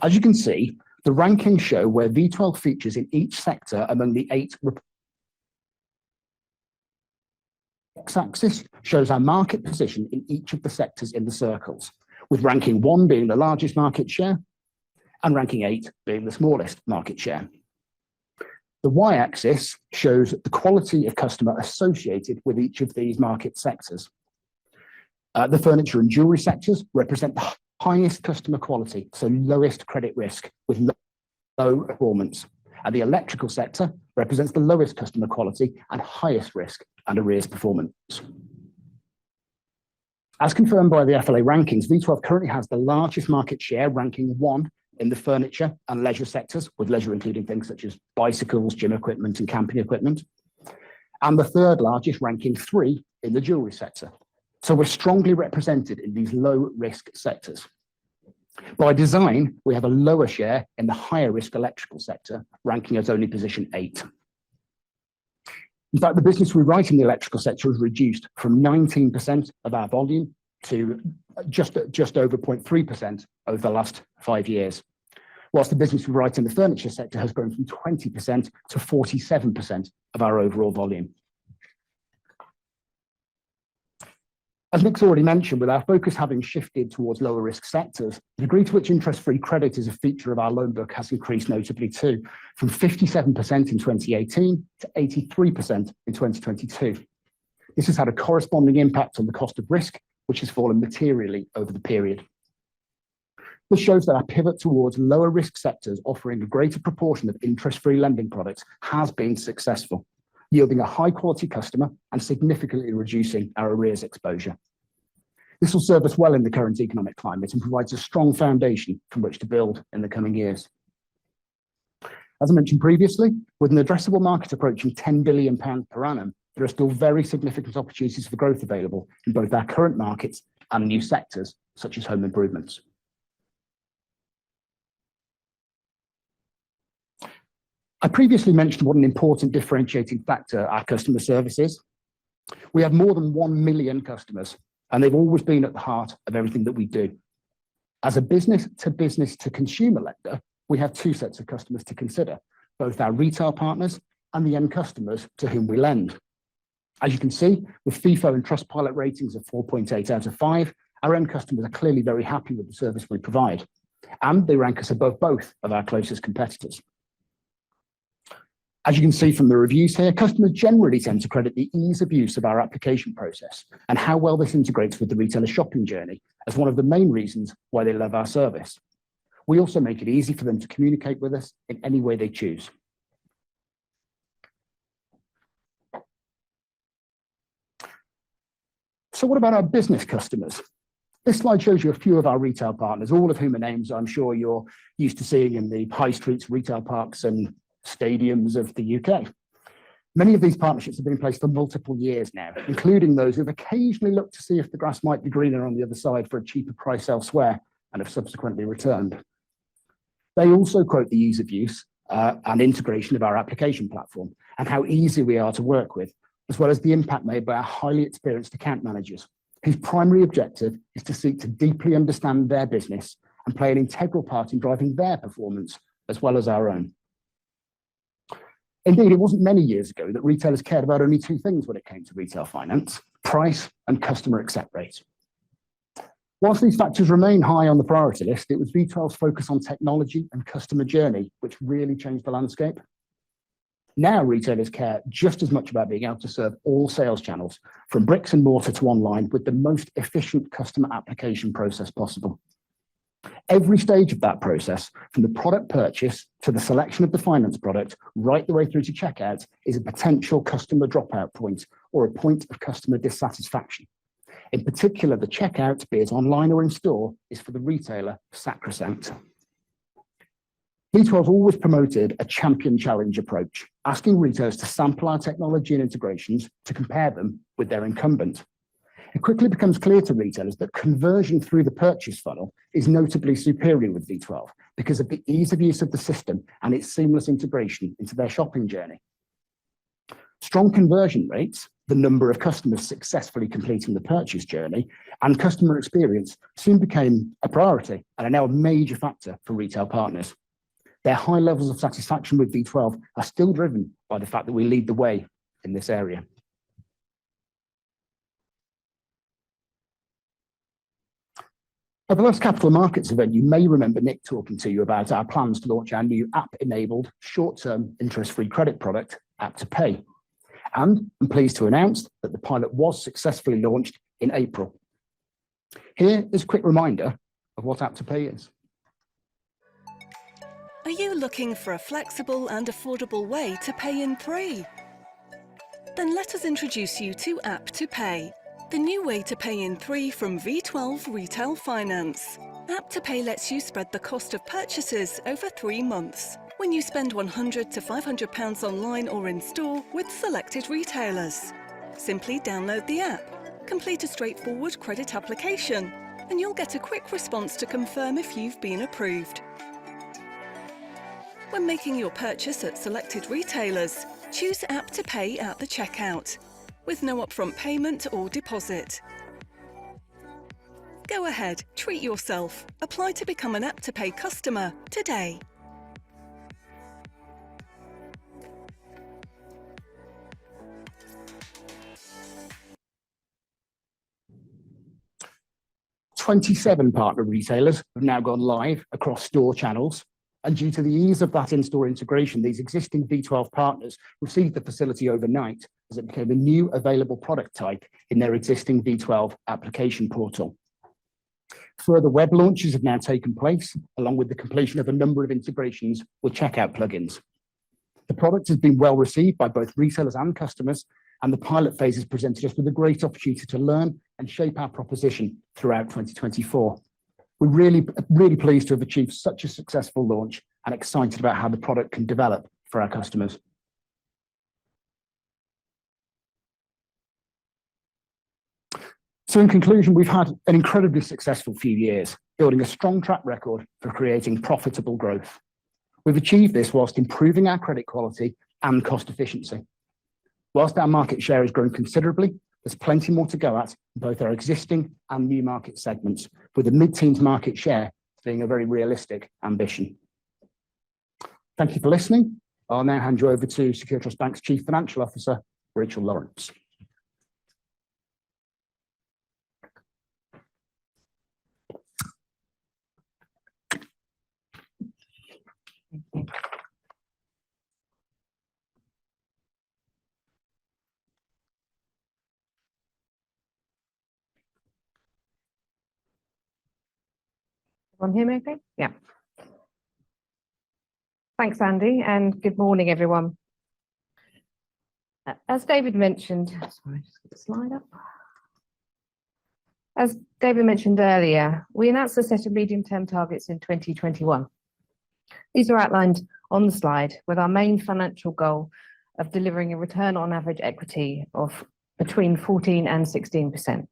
As you can see, the rankings show where V12 features in each sector among the 8 X-axis shows our market position in each of the sectors in the circles, with ranking 1 being the largest market share and ranking 8 being the smallest market share. The Y-axis shows the quality of customer associated with each of these market sectors. The furniture and jewelry sectors represent the highest customer quality, so lowest credit risk with low performance. And the electrical sector represents the lowest customer quality and highest risk and arrears performance. As confirmed by the FLA rankings, V12 currently has the largest market share, ranking 1 in the furniture and leisure sectors, with leisure including things such as bicycles, gym equipment, and camping equipment, and the 3rd largest, ranking 3 in the jewelry sector. So we're strongly represented in these low-risk sectors. By design, we have a lower share in the higher-risk electrical sector, ranking as only position 8. In fact, the business we write in the electrical sector has reduced from 19% of our volume to just over 0.3% over the last 5 years, whilst the business we write in the furniture sector has grown from 20% to 47% of our overall volume. As Nick's already mentioned, with our focus having shifted towards lower risk sectors, the degree to which interest-free credit is a feature of our loan book has increased notably too, from 57% in 2018 to 83% in 2022. This has had a corresponding impact on the cost of risk, which has fallen materially over the period. This shows that our pivot towards lower risk sectors offering a greater proportion of interest-free lending products has been successful, yielding a high quality customer and significantly reducing our arrears exposure. This will serve us well in the current economic climate and provides a strong foundation from which to build in the coming years. As I mentioned previously, with an addressable market approaching £10 billion per annum, there are still very significant opportunities for growth available in both our current markets and new sectors, such as home improvements. I previously mentioned what an important differentiating factor our customer service is. We have more than 1 million customers, and they've always been at the heart of everything that we do. As a business to consumer lender, we have two sets of customers to consider, both our retail partners and the end customers to whom we lend. As you can see, with FIFO and Trustpilot ratings of 4.8 out of 5, our end customers are clearly very happy with the service we provide, and they rank us above both of our closest competitors. As you can see from the reviews here, customers generally tend to credit the ease of use of our application process and how well this integrates with the retailer shopping journey as one of the main reasons why they love our service. We also make it easy for them to communicate with us in any way they choose. So what about our business customers? This slide shows you a few of our retail partners, all of whom are names I'm sure you're used to seeing in the high streets, retail parks and stadiums of the UK. Many of these partnerships have been in place for multiple years now, including those who've occasionally looked to see if the grass might be greener on the other side for a cheaper price elsewhere and have subsequently returned. They also quote the ease of use and integration of our application platform and how easy we are to work with, as well as the impact made by our highly experienced account managers, whose primary objective is to seek to deeply understand their business and play an integral part in driving their performance as well as our own. Indeed, it wasn't many years ago that retailers cared about only two things when it came to retail finance: price and customer accept rate. Whilst these factors remain high on the priority list, it was V12's focus on technology and customer journey which really changed the landscape. Now retailers care just as much about being able to serve all sales channels, from bricks and mortar to online, with the most efficient customer application process possible. Every stage of that process, from the product purchase to the selection of the finance product, right the way through to checkout, is a potential customer dropout point or a point of customer dissatisfaction. In particular, the checkout, be it online or in store, is for the retailer sacrosanct. V12 always promoted a champion challenge approach, asking retailers to sample our technology and integrations to compare them with their incumbent. It quickly becomes clear to retailers that conversion through the purchase funnel is notably superior with V12 because of the ease of use of the system and its seamless integration into their shopping journey. Strong conversion rates, the number of customers successfully completing the purchase journey, and customer experience soon became a priority and are now a major factor for retail partners. Their high levels of satisfaction with V12 are still driven by the fact that we lead the way in this area. At the last capital markets event, you may remember Nick talking to you about our plans to launch our new app-enabled short-term interest-free credit product, App to Pay. And I'm pleased to announce that the pilot was successfully launched in April. Here is a quick reminder of what App to Pay is. Are you looking for a flexible and affordable way to pay in 3? Then let us introduce you to App to Pay, the new way to pay in 3 from V12 Retail Finance. App to Pay lets you spread the cost of purchases over 3 months when you spend £100 to £500 online or in store with selected retailers. Simply download the app, complete a straightforward credit application, and you'll get a quick response to confirm if you've been approved. When making your purchase at selected retailers, choose App to Pay at the checkout, with no upfront payment or deposit. Go ahead, treat yourself. Apply to become an App to Pay customer today. "27 partner retailers have now gone live across store channels, and due to the ease of that in-store integration, these existing V12 partners received the facility overnight as it became a new available product type in their existing V12 application portal. Further web launches have now taken place, along with the completion of a number of integrations with checkout plugins. The product has been well received by both retailers and customers, and the pilot phase has presented us with a great opportunity to learn and shape our proposition throughout 2024. We're really pleased to have achieved such a successful launch and excited about how the product can develop for our customers. So in conclusion, we've had an incredibly successful few years, building a strong track record for creating profitable growth. We've achieved this whilst improving our credit quality and cost efficiency. Whilst our market share has grown considerably, there's plenty more to go at in both our existing and new market segments, with a mid-teens market share being a very realistic ambition. Thank you for listening. I'll now hand you over to Secure Trust Bank's Chief Financial Officer, Rachel Lawrence. Everyone hear me okay? Yeah. Thanks, Andy, and good morning, everyone. As David mentioned, sorry, just get the slide up. As David mentioned earlier, we announced a set of medium-term targets in 2021. These are outlined on the slide with our main financial goal of delivering a return on average equity of between 14 and 16%.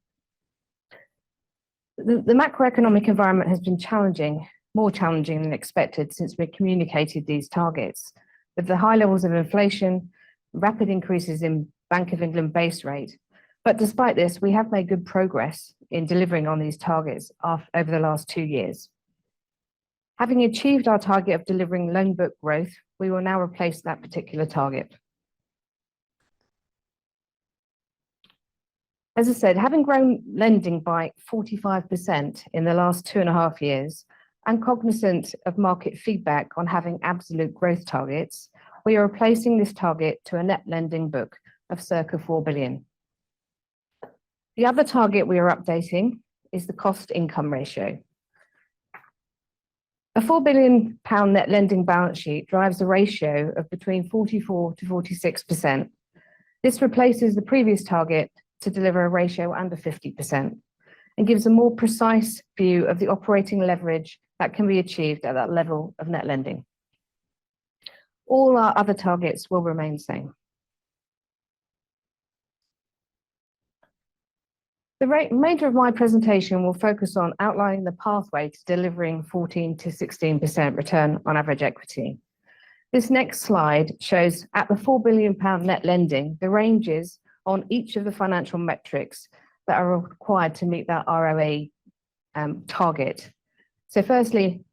The macroeconomic environment has been challenging, more challenging than expected since we communicated these targets, with the high levels of inflation, rapid increases in Bank of England base rate. But despite this, we have made good progress in delivering on these targets over the last 2 years. Having achieved our target of delivering loan book growth, we will now replace that particular target. As I said, having grown lending by 45% in the last 2.5 years, and cognizant of market feedback on having absolute growth targets, we are replacing this target to a net lending book of circa 4 billion. The other target we are updating is the cost-income ratio. A £4 billion net lending balance sheet drives a ratio of between 44 to 46%. This replaces the previous target to deliver a ratio under 50% and gives a more precise view of the operating leverage that can be achieved at that level of net lending. All our other targets will remain the same. The remainder of my presentation will focus on outlining the pathway to delivering 14 to 16% return on average equity. This next slide shows at the £4 billion net lending, the ranges on each of the financial metrics that are required to meet that ROA target. So firstly,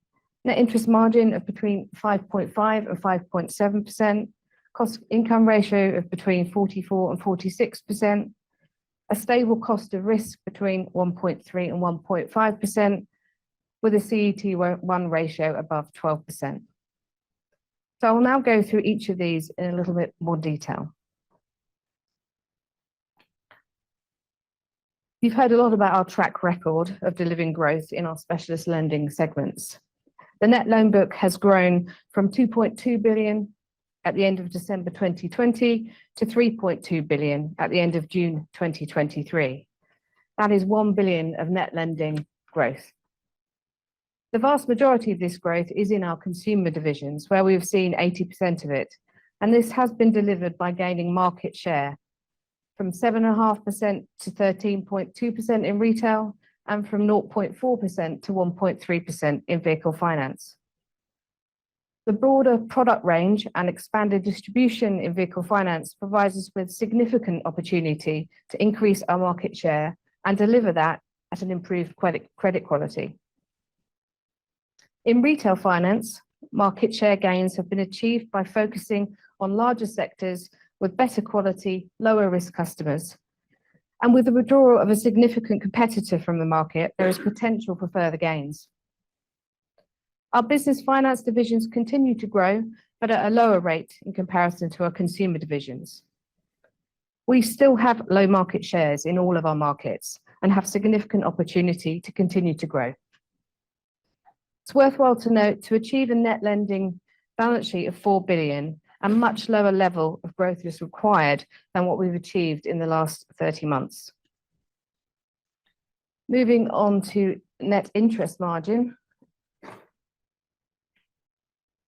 net interest margin of between 5.5 and 5.7%, cost income ratio of between 44 and 46%, a stable cost of risk between 1.3 and 1.5%, with a CET1 ratio above 12%. So I'll now go through each of these in a little bit more detail. You've heard a lot about our track record of delivering growth in our specialist lending segments. The net loan book has grown from 2.2 billion at the end of December 2020 to 3.2 billion at the end of June 2023. That is 1 billion of net lending growth. The vast majority of this growth is in our consumer divisions, where we've seen 80% of it, and this has been delivered by gaining market share from 7.5% to 13.2% in retail, and from 0.4% to 1.3% in vehicle finance. The broader product range and expanded distribution in vehicle finance provides us with significant opportunity to increase our market share and deliver that at an improved credit quality. In retail finance, market share gains have been achieved by focusing on larger sectors with better quality, lower risk customers. And with the withdrawal of a significant competitor from the market, there is potential for further gains. Our business finance divisions continue to grow, but at a lower rate in comparison to our consumer divisions. We still have low market shares in all of our markets and have significant opportunity to continue to grow. It's worthwhile to note, to achieve a net lending balance sheet of 4 billion, a much lower level of growth is required than what we've achieved in the last 30 months. Moving on to net interest margin.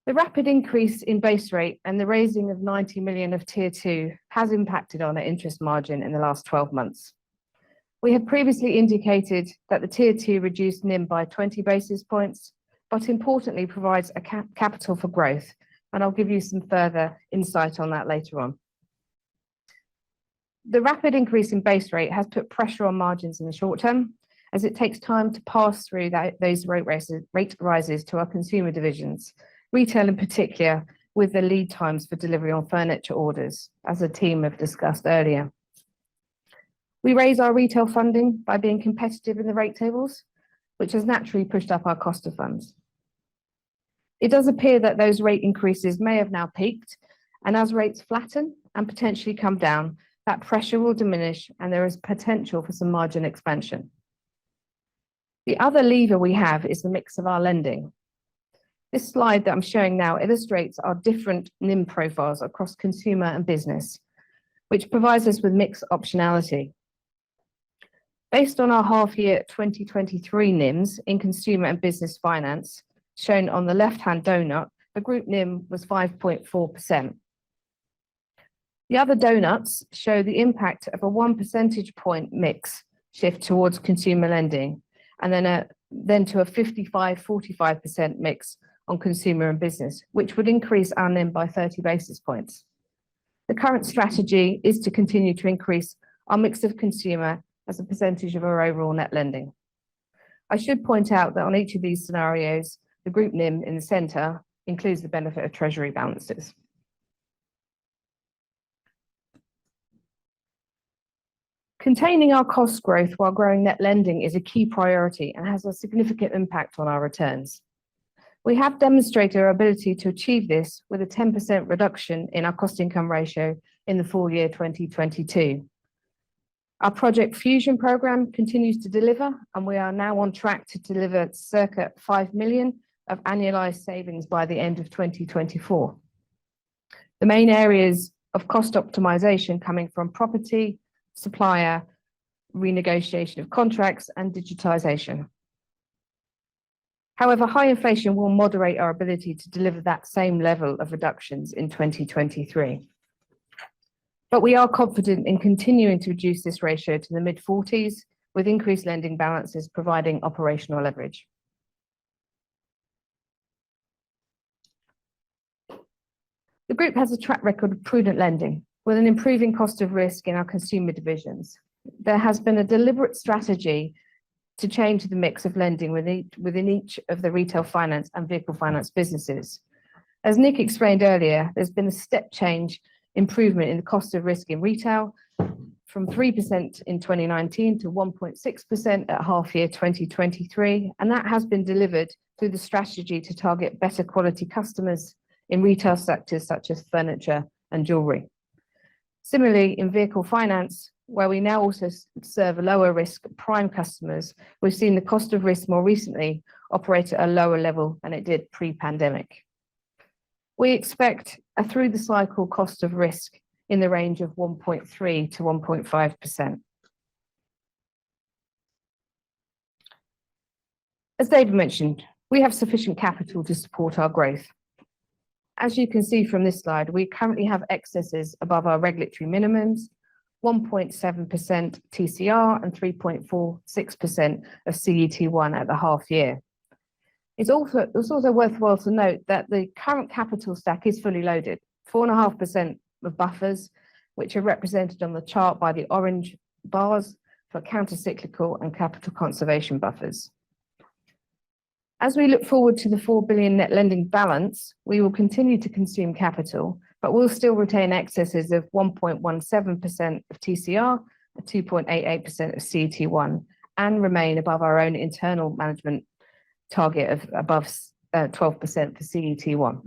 The rapid increase in base rate and the raising of 90 million of Tier 2 has impacted on our interest margin in the last 12 months. We had previously indicated that the Tier 2 reduced NIM by 20 basis points. but importantly provides a capital for growth. And I'll give you some further insight on that later on. The rapid increase in base rate has put pressure on margins in the short term, as it takes time to pass through those rate rises to our consumer divisions, retail in particular, with the lead times for delivery on furniture orders, as the team have discussed earlier. We raise our retail funding by being competitive in the rate tables, which has naturally pushed up our cost of funds. It does appear that those rate increases may have now peaked, and as rates flatten and potentially come down, that pressure will diminish and there is potential for some margin expansion. The other lever we have is the mix of our lending. This slide that I'm showing now illustrates our different NIM profiles across consumer and business, which provides us with mixed optionality. Based on our half-year 2023 NIMs in consumer and business finance, shown on the left-hand donut, the group NIM was 5.4%. The other donuts show the impact of a 1 percentage point mix shift towards consumer lending, and then to a 55-45% mix on consumer and business, which would increase our NIM by 30 basis points. The current strategy is to continue to increase our mix of consumer as a percentage of our overall net lending. I should point out that on each of these scenarios, the group NIM in the centre includes the benefit of treasury balances. Containing our cost growth while growing net lending is a key priority and has a significant impact on our returns. We have demonstrated our ability to achieve this with a 10% reduction in our cost-income ratio in the full year 2022. Our Project Fusion programme continues to deliver, and we are now on track to deliver circa 5 million of annualised savings by the end of 2024. The main areas of cost optimisation coming from property, supplier, renegotiation of contracts, and digitisation. However, high inflation will moderate our ability to deliver that same level of reductions in 2023. But we are confident in continuing to reduce this ratio to the mid-40s, with increased lending balances providing operational leverage. The group has a track record of prudent lending, with an improving cost of risk in our consumer divisions. There has been a deliberate strategy to change the mix of lending within each of the retail finance and vehicle finance businesses. As Nick explained earlier, there's been a step change improvement in the cost of risk in retail from 3% in 2019 to 1.6% at half year 2023, and that has been delivered through the strategy to target better quality customers in retail sectors such as furniture and jewellery. Similarly, in vehicle finance, where we now also serve lower risk prime customers, we've seen the cost of risk more recently operate at a lower level than it did pre-pandemic. We expect a through the cycle cost of risk in the range of 1.3 to 1.5%. As David mentioned, we have sufficient capital to support our growth. As you can see from this slide, we currently have excesses above our regulatory minimums, 1.7% TCR and 3.46% of CET1 at the half year. It's also worthwhile to note that the current capital stack is fully loaded, 4.5% of buffers, which are represented on the chart by the orange bars for counter-cyclical and capital conservation buffers. As we look forward to the 4 billion net lending balance, we will continue to consume capital, but we'll still retain excesses of 1.17% of TCR and 2.88% of CET1 and remain above our own internal management target of above 12% for CET1.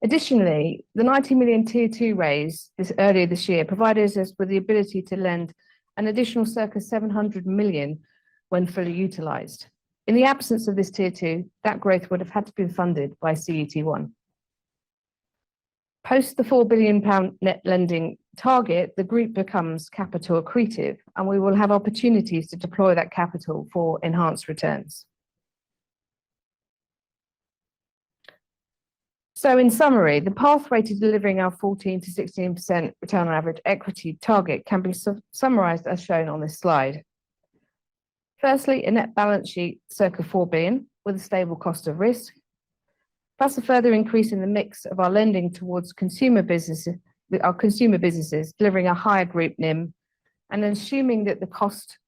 Additionally, the 90 million Tier 2 raise earlier this year provided us with the ability to lend an additional circa 700 million when fully utilised. In the absence of this Tier 2, that growth would have had to be funded by CET1. Post the £4 billion net lending target, the group becomes capital accretive, and we will have opportunities to deploy that capital for enhanced returns. So in summary, the pathway to delivering our 14 to 16% return on average equity target can be summarised as shown on this slide. Firstly, a net balance sheet circa 4 billion, with a stable cost of risk, plus a further increase in the mix of our lending towards consumer businesses, delivering a higher group NIM, and assuming that the cost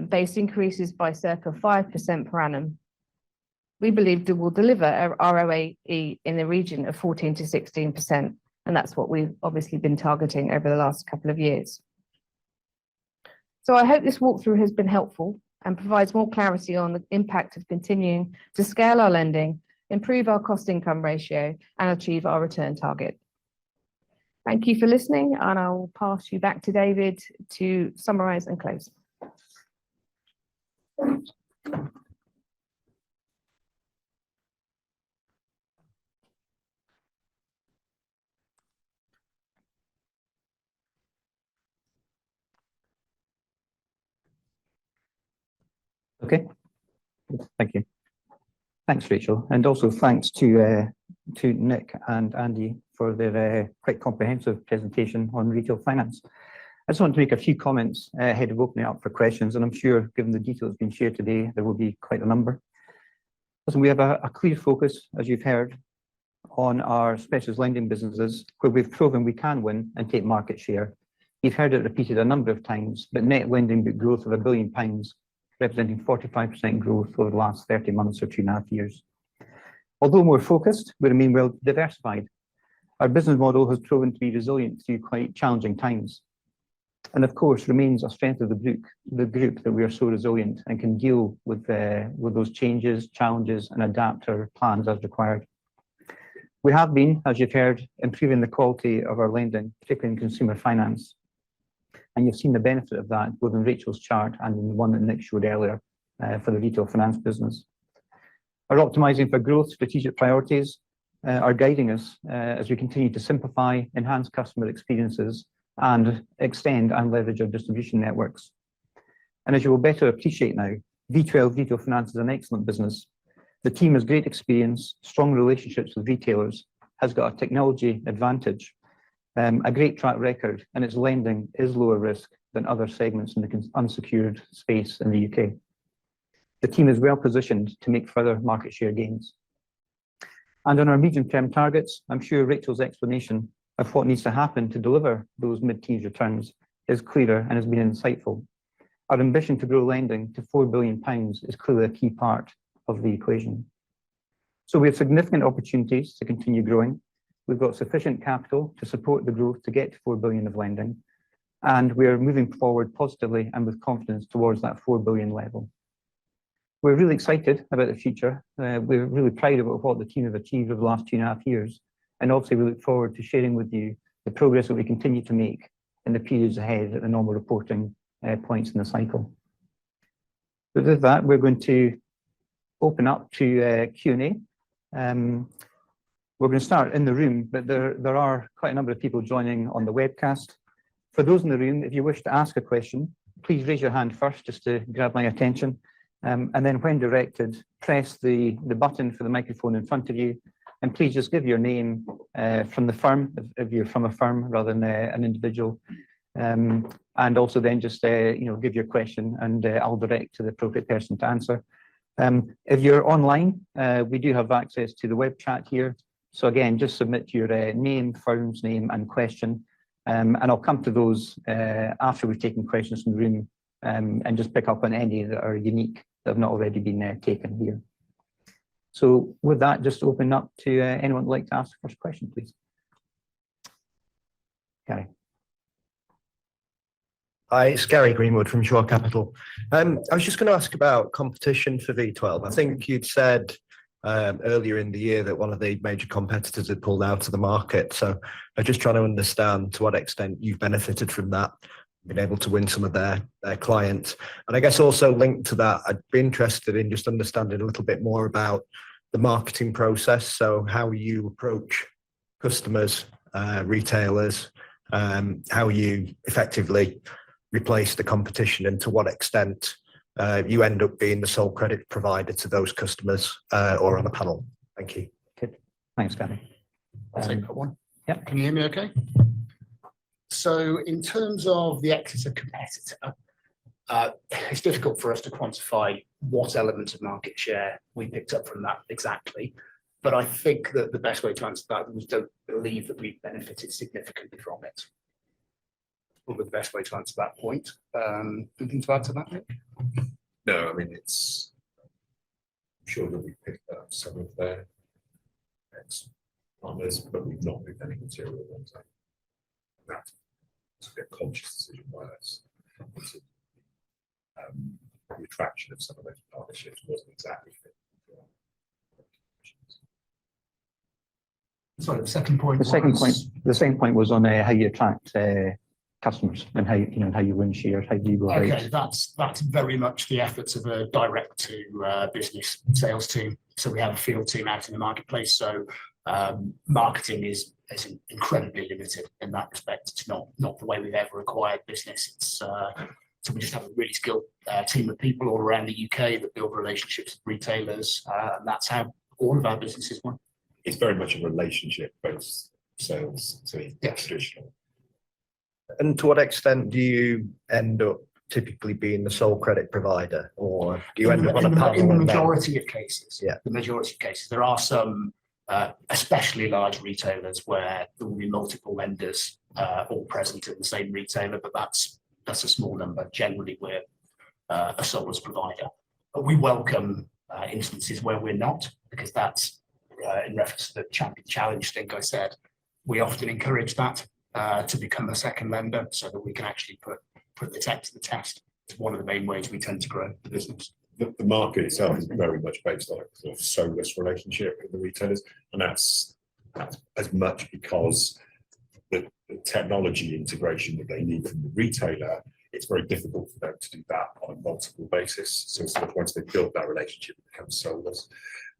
base increases by circa 5% per annum, we believe that we'll deliver a ROAE in the region of 14 to 16%, and that's what we've obviously been targeting over the last couple of years. So I hope this walkthrough has been helpful and provides more clarity on the impact of continuing to scale our lending, improve our cost-income ratio, and achieve our return target. Thank you for listening, and I'll pass you back to David to summarise and close. Okay, thank you. Thanks, Rachel, and also thanks to Nick and Andy for their quite comprehensive presentation on retail finance. I just want to make a few comments ahead of opening up for questions, and I'm sure, given the details being shared today, there will be quite a number. Listen, we have a clear focus, as you've heard, on our specialist lending businesses, where we've proven we can win and take market share. You've heard it repeated a number of times, but net lending book growth of £1 billion, representing 45% growth over the last 30 months or 2.5 years. Although more focused, we remain well diversified. Our business model has proven to be resilient through quite challenging times, and of course remains a strength of the group that we are so resilient and can deal with those changes, challenges, and adapt our plans as required. We have been, as you've heard, improving the quality of our lending, particularly in consumer finance. And you've seen the benefit of that both in Rachel's chart and in the one that Nick showed earlier for the retail finance business. Our optimising for growth strategic priorities are guiding us as we continue to simplify, enhance customer experiences, and extend and leverage our distribution networks. And as you will better appreciate now, V12 Retail Finance is an excellent business. The team has great experience, strong relationships with retailers, has got a technology advantage, a great track record, and its lending is lower risk than other segments in the unsecured space in the UK. The team is well positioned to make further market share gains. And on our medium-term targets, I'm sure Rachel's explanation of what needs to happen to deliver those mid-teens returns is clearer and has been insightful. Our ambition to grow lending to £4 billion is clearly a key part of the equation. So we have significant opportunities to continue growing. We've got sufficient capital to support the growth to get to £4 billion of lending, and we are moving forward positively and with confidence towards that £4 billion level. We're really excited about the future. We're really proud about what the team have achieved over the last 2.5 years, and obviously we look forward to sharing with you the progress that we continue to make in the periods ahead at the normal reporting points in the cycle. So with that, we're going to open up to Q&A. We're going to start in the room, but there are quite a number of people joining on the webcast. For those in the room, if you wish to ask a question, please raise your hand first just to grab my attention. And then when directed, press the button for the microphone in front of you. And please just give your name from the firm, if you're from a firm rather than an individual. And also then just give your question, and I'll direct to the appropriate person to answer. If you're online, we do have access to the web chat here. So again, just submit your name, firm's name, and question. And I'll come to those after we've taken questions from the room, and just pick up on any that are unique that have not already been taken here. So with that, just open up to anyone who'd like to ask the first question, please. Gary. Hi, it's Gary Greenwood from Shore Capital. I was just going to ask about competition for V12. I think you'd said earlier in the year that one of the major competitors had pulled out of the market. So I'm just trying to understand to what extent you've benefited from that, been able to win some of their clients. And I guess also linked to that, I'd be interested in just understanding a little bit more about the marketing process. So how you approach customers, retailers, how you effectively replace the competition, and to what extent you end up being the sole credit provider to those customers or on a panel. Thank you. Good. Thanks, Gary. I'll take that one. Yeah. Can you hear me okay? So in terms of the exit of competitor, It's difficult for us to quantify what element of market share we picked up from that exactly. But I think that the best way to answer that, we don't believe that we've benefited significantly from it. Probably the best way to answer that point. Anything to add to that, Nick? No, I mean, I'm sure that we picked up some of their ex-partners, but we've not picked any material ones up. That's a conscious decision by us. The attraction of some of those partnerships wasn't exactly fit. Sorry, the second point. The second point was on how you attract customers and how you win shares, how do you go Okay, about. that's very much the efforts of a direct to business sales team. So we have a field team out in the marketplace. So marketing is incredibly limited in that respect. It's not the way we've ever acquired business. It's so we just have a really skilled team of people all around the UK that build relationships with retailers, and that's how all of our businesses work. It's very much a relationship-based sales, so it's traditional. And to what extent do you end up typically being the sole credit provider, or do you end up on a panel? In the majority of cases, yeah, the majority of cases, there are some, especially large retailers, where there will be multiple lenders all present in the same retailer, but that's a small number. Generally, we're a sole provider, but we welcome instances where we're not, because that's in reference to the champion challenge thing I said. We often encourage that to become a second lender, so that we can actually put the tech to the test. It's one of the main ways we tend to grow the business. The market itself is very much based on a sort of soulless relationship with the retailers, and that's as much because the technology integration that they need from the retailer, it's very difficult for them to do that on a multiple basis. So sort of once they've built that relationship, it becomes soulless.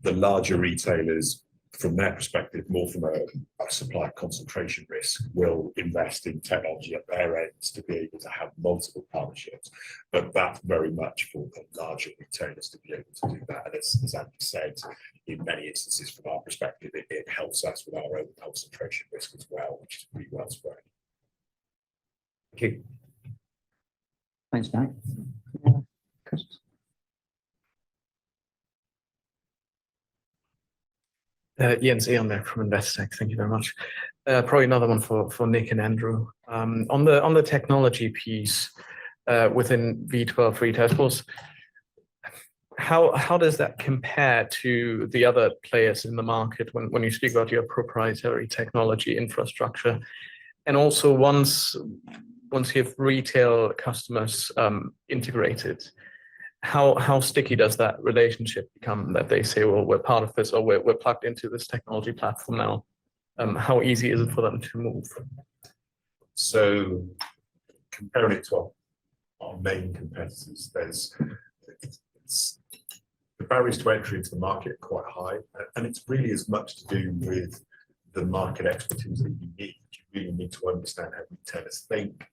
The larger retailers, from their perspective, more from a supply concentration risk, will invest in technology at their ends to be able to have multiple partnerships. But that's very much for the larger retailers to be able to do that. And as Andy said, in many instances, from our perspective, it helps us with our own concentration risk as well, which is pretty well spread. Thank you. Thanks, Mike. Chris? Jens Eon there from Investec. Thank you very much. Probably another one for Nick and Andrew. On the technology piece within V12 Retail, I suppose, how does that compare to the other players in the market when you speak about your proprietary technology infrastructure? And also once you have retail customers integrated, how sticky does that relationship become, that they say, well, we're part of this, or we're plugged into this technology platform now? How easy is it for them to move? So comparing it to our main competitors, the barriers to entry into the market are quite high, and it's really as much to do with the market expertise that you need. You really need to understand how retailers think,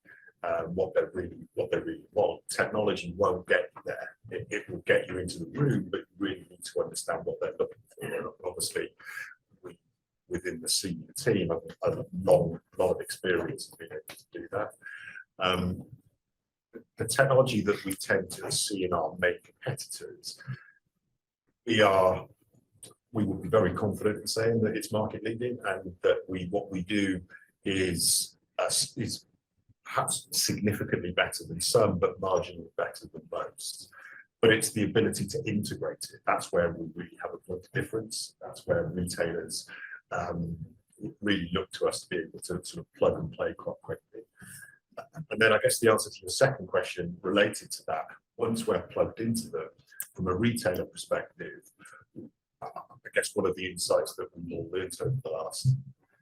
what they really want. Technology won't get you there. It will get you into the room, but you really need to understand what they're looking for. And obviously, within the senior team, I've a lot of experience in being able to do that. The technology that we tend to see in our main competitors, we would be very confident in saying that it's market leading, and that what we do is perhaps significantly better than some, but marginally better than most. But it's the ability to integrate it. That's where we really have a point of difference. That's where retailers really look to us to be able to sort of plug and play quite quickly. And then I guess the answer to your second question related to that, once we're plugged into them, from a retailer perspective, I guess one of the insights that we've all learned over the last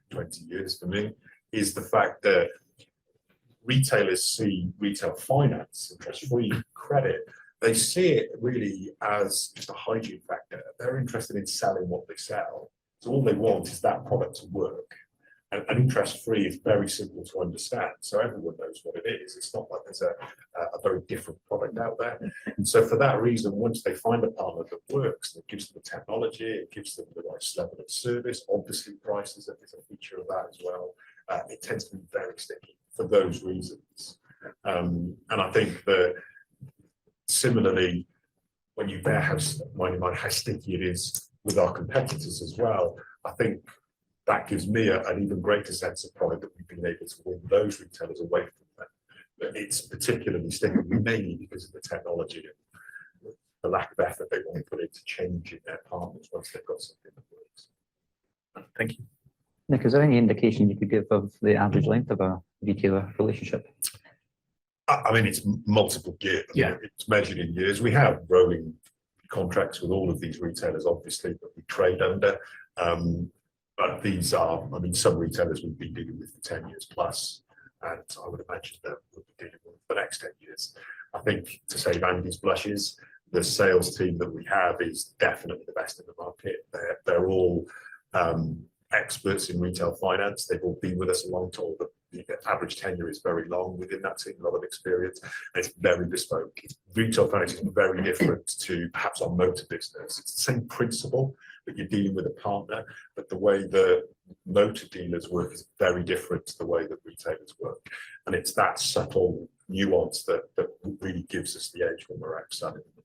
20 years for me is the fact that retailers see retail finance, interest-free credit, they see it really as just a hygiene factor. They're interested in selling what they sell. So all they want is that product to work. And interest-free is very simple to understand. So everyone knows what it is. It's not like there's a very different product out there. And so for that reason, once they find a partner that works, that gives them the technology, it gives them the right level of service, obviously price is a feature of that as well. It tends to be very sticky for those reasons. And I think that similarly, when you bear mind in mind how sticky it is with our competitors as well, I think that gives me an even greater sense of pride that we've been able to win those retailers away from them. But it's particularly sticky, mainly because of the technology and the lack of effort they want to put into changing their partners once they've got something that works. Thank you. Nick, is there any indication you could give of the average length of a retailer relationship? I mean, it's multiple years. Yeah. It's measured in years. We have rolling contracts with all of these retailers, obviously, that we trade under. But these are, I mean, some retailers we've been dealing with for 10 years plus, and I would imagine that we'll be dealing with for the next 10 years. I think, to save Andy's blushes, the sales team that we have is definitely the best in the market. They're all experts in retail finance. They've all been with us a long time. The average tenure is very long within that team, a lot of experience, and it's very bespoke. Retail finance is very different to perhaps our motor business. It's the same principle, that you're dealing with a partner, but the way the motor dealers work is very different to the way that retailers work. And it's that subtle nuance that really gives us the edge when we're outselling in the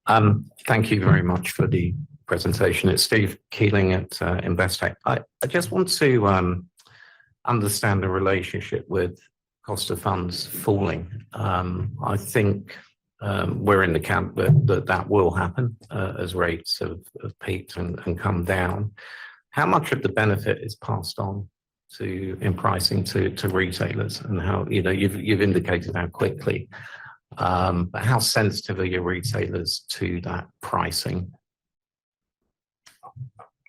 market. Thank you very much for the presentation. It's Steve Keeling at Investec. I just want to understand the relationship with cost of funds falling. I think we're in the camp that will happen as rates have peaked and come down. How much of the benefit is passed on in pricing to retailers, and how, you've indicated how quickly, but how sensitive are your retailers to that pricing?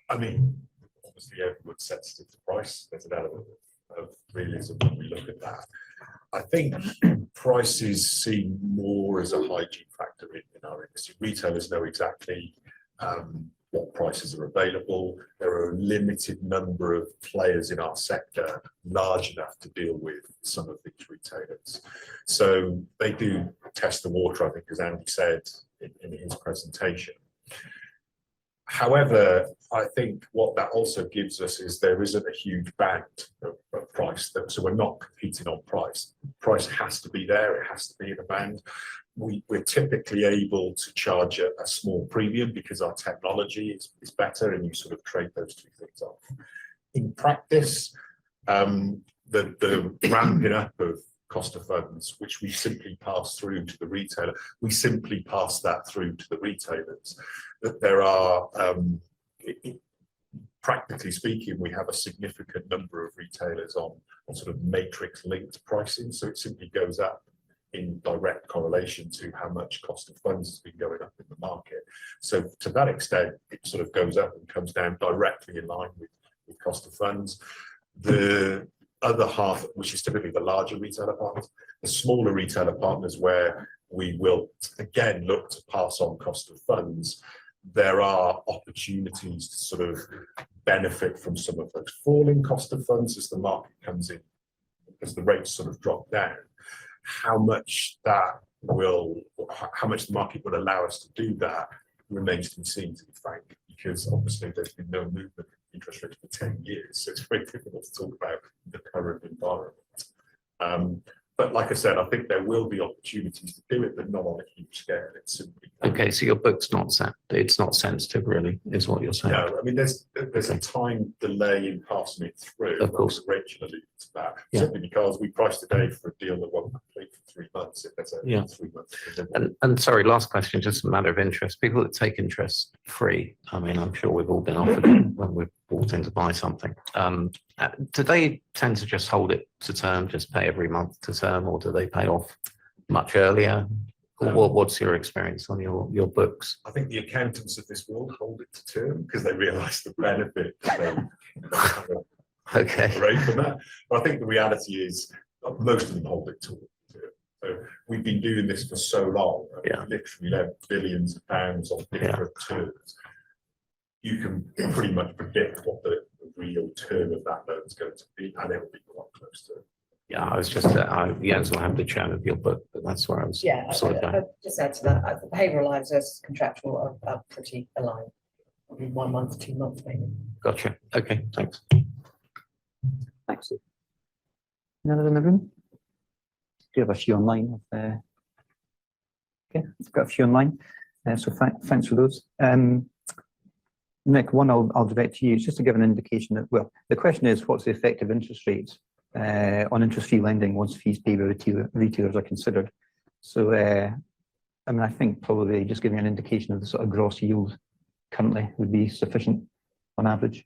I mean, obviously everyone's sensitive to price. There's an element of realism when we look at that. I think price is seen more as a hygiene factor in our industry. Retailers know exactly what prices are available. There are a limited number of players in our sector large enough to deal with some of these retailers. So they do test the water, I think, as Andy said in his presentation. However, I think what that also gives us is there isn't a huge band of price, so we're not competing on price. Price has to be there, it has to be in a band. We're typically able to charge a small premium because our technology is better, and you sort of trade those two things off. In practice, the ramping up of cost of funds, which we simply pass through to the retailer, we simply pass that through to the retailers. That there are, practically speaking, we have a significant number of retailers on sort of matrix linked pricing, so it simply goes up in direct correlation to how much cost of funds has been going up in the market. So to that extent, it sort of goes up and comes down directly in line with cost of funds. The other half, which is typically the larger retailer partners, the smaller retailer partners, where we will again look to pass on cost of funds, there are opportunities to sort of benefit from some of those falling cost of funds as the market comes in, as the rates sort of drop down. How much the market will allow us to do that remains to be seen, to be frank, because obviously there's been no movement in interest rates for 10 years, so it's very difficult to talk about the current environment. But like I said, I think there will be opportunities to do it, but not on a huge scale. It's simply Okay, so your book's it's not sensitive, really, is what you're saying. no. I mean, there's a time delay in passing it through. Of course. Rachel alluded to that. Yeah. Simply because we priced today for a deal that won't complete for 3 months. If there's a 3 months. And sorry, last question, just a matter of interest. People that take interest free, I mean, I'm sure we've all been offered it when we've bought in to buy something. Do they tend to just hold it to term, just pay every month to term, or do they pay off much earlier? What's your experience on your books? I think the accountants of this world hold it to term because they realise the benefit that they Okay. operate from that. But I think the reality is most of them hold it to term. So we've been doing this for so long. Yeah. We literally lent billions of pounds on different terms. You can pretty much predict what the real term of that loan is going to be, and it will be quite close to it. Yeah, I was just, Jens will have the chat of your book, but that's where I was. Yeah, sort of going. I'd just add to that, the behavioural lines versus contractual are pretty aligned. Probably 1 month, 2 months maybe. Gotcha. Okay, thanks. Thanks. None in the room? do have a few online. Okay, we've got a few online. So thanks for those. Nick, one I'll direct to you. It's just to give an indication that, well, the question is, what's the effective interest rate on interest-free lending once fees paid by retailers are considered? So, I mean, I think probably just giving an indication of the sort of gross yield currently would be sufficient on average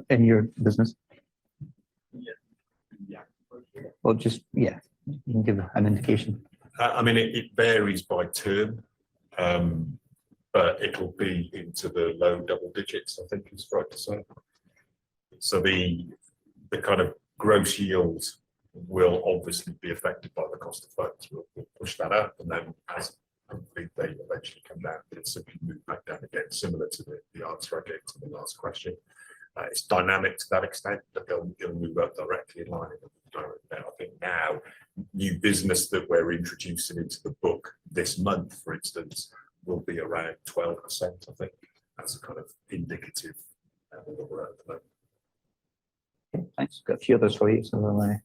in your business. Yeah. Well, just, yeah, you can give an indication. I mean, it varies by term, but it'll be into the low double digits, I think is right to say. So the kind of gross yield will obviously be affected by the cost of funds. We'll push that up, and then as hopefully they eventually come down, it'll simply move back down again, similar to the answer I gave to the last question. It's dynamic to that extent, but it'll move up directly in line. I think now, new business that we're introducing into the book this month, for instance, will be around 12%, I think. That's a kind of indicative that we're at the moment. Okay, thanks. Got a few others for you, so we'll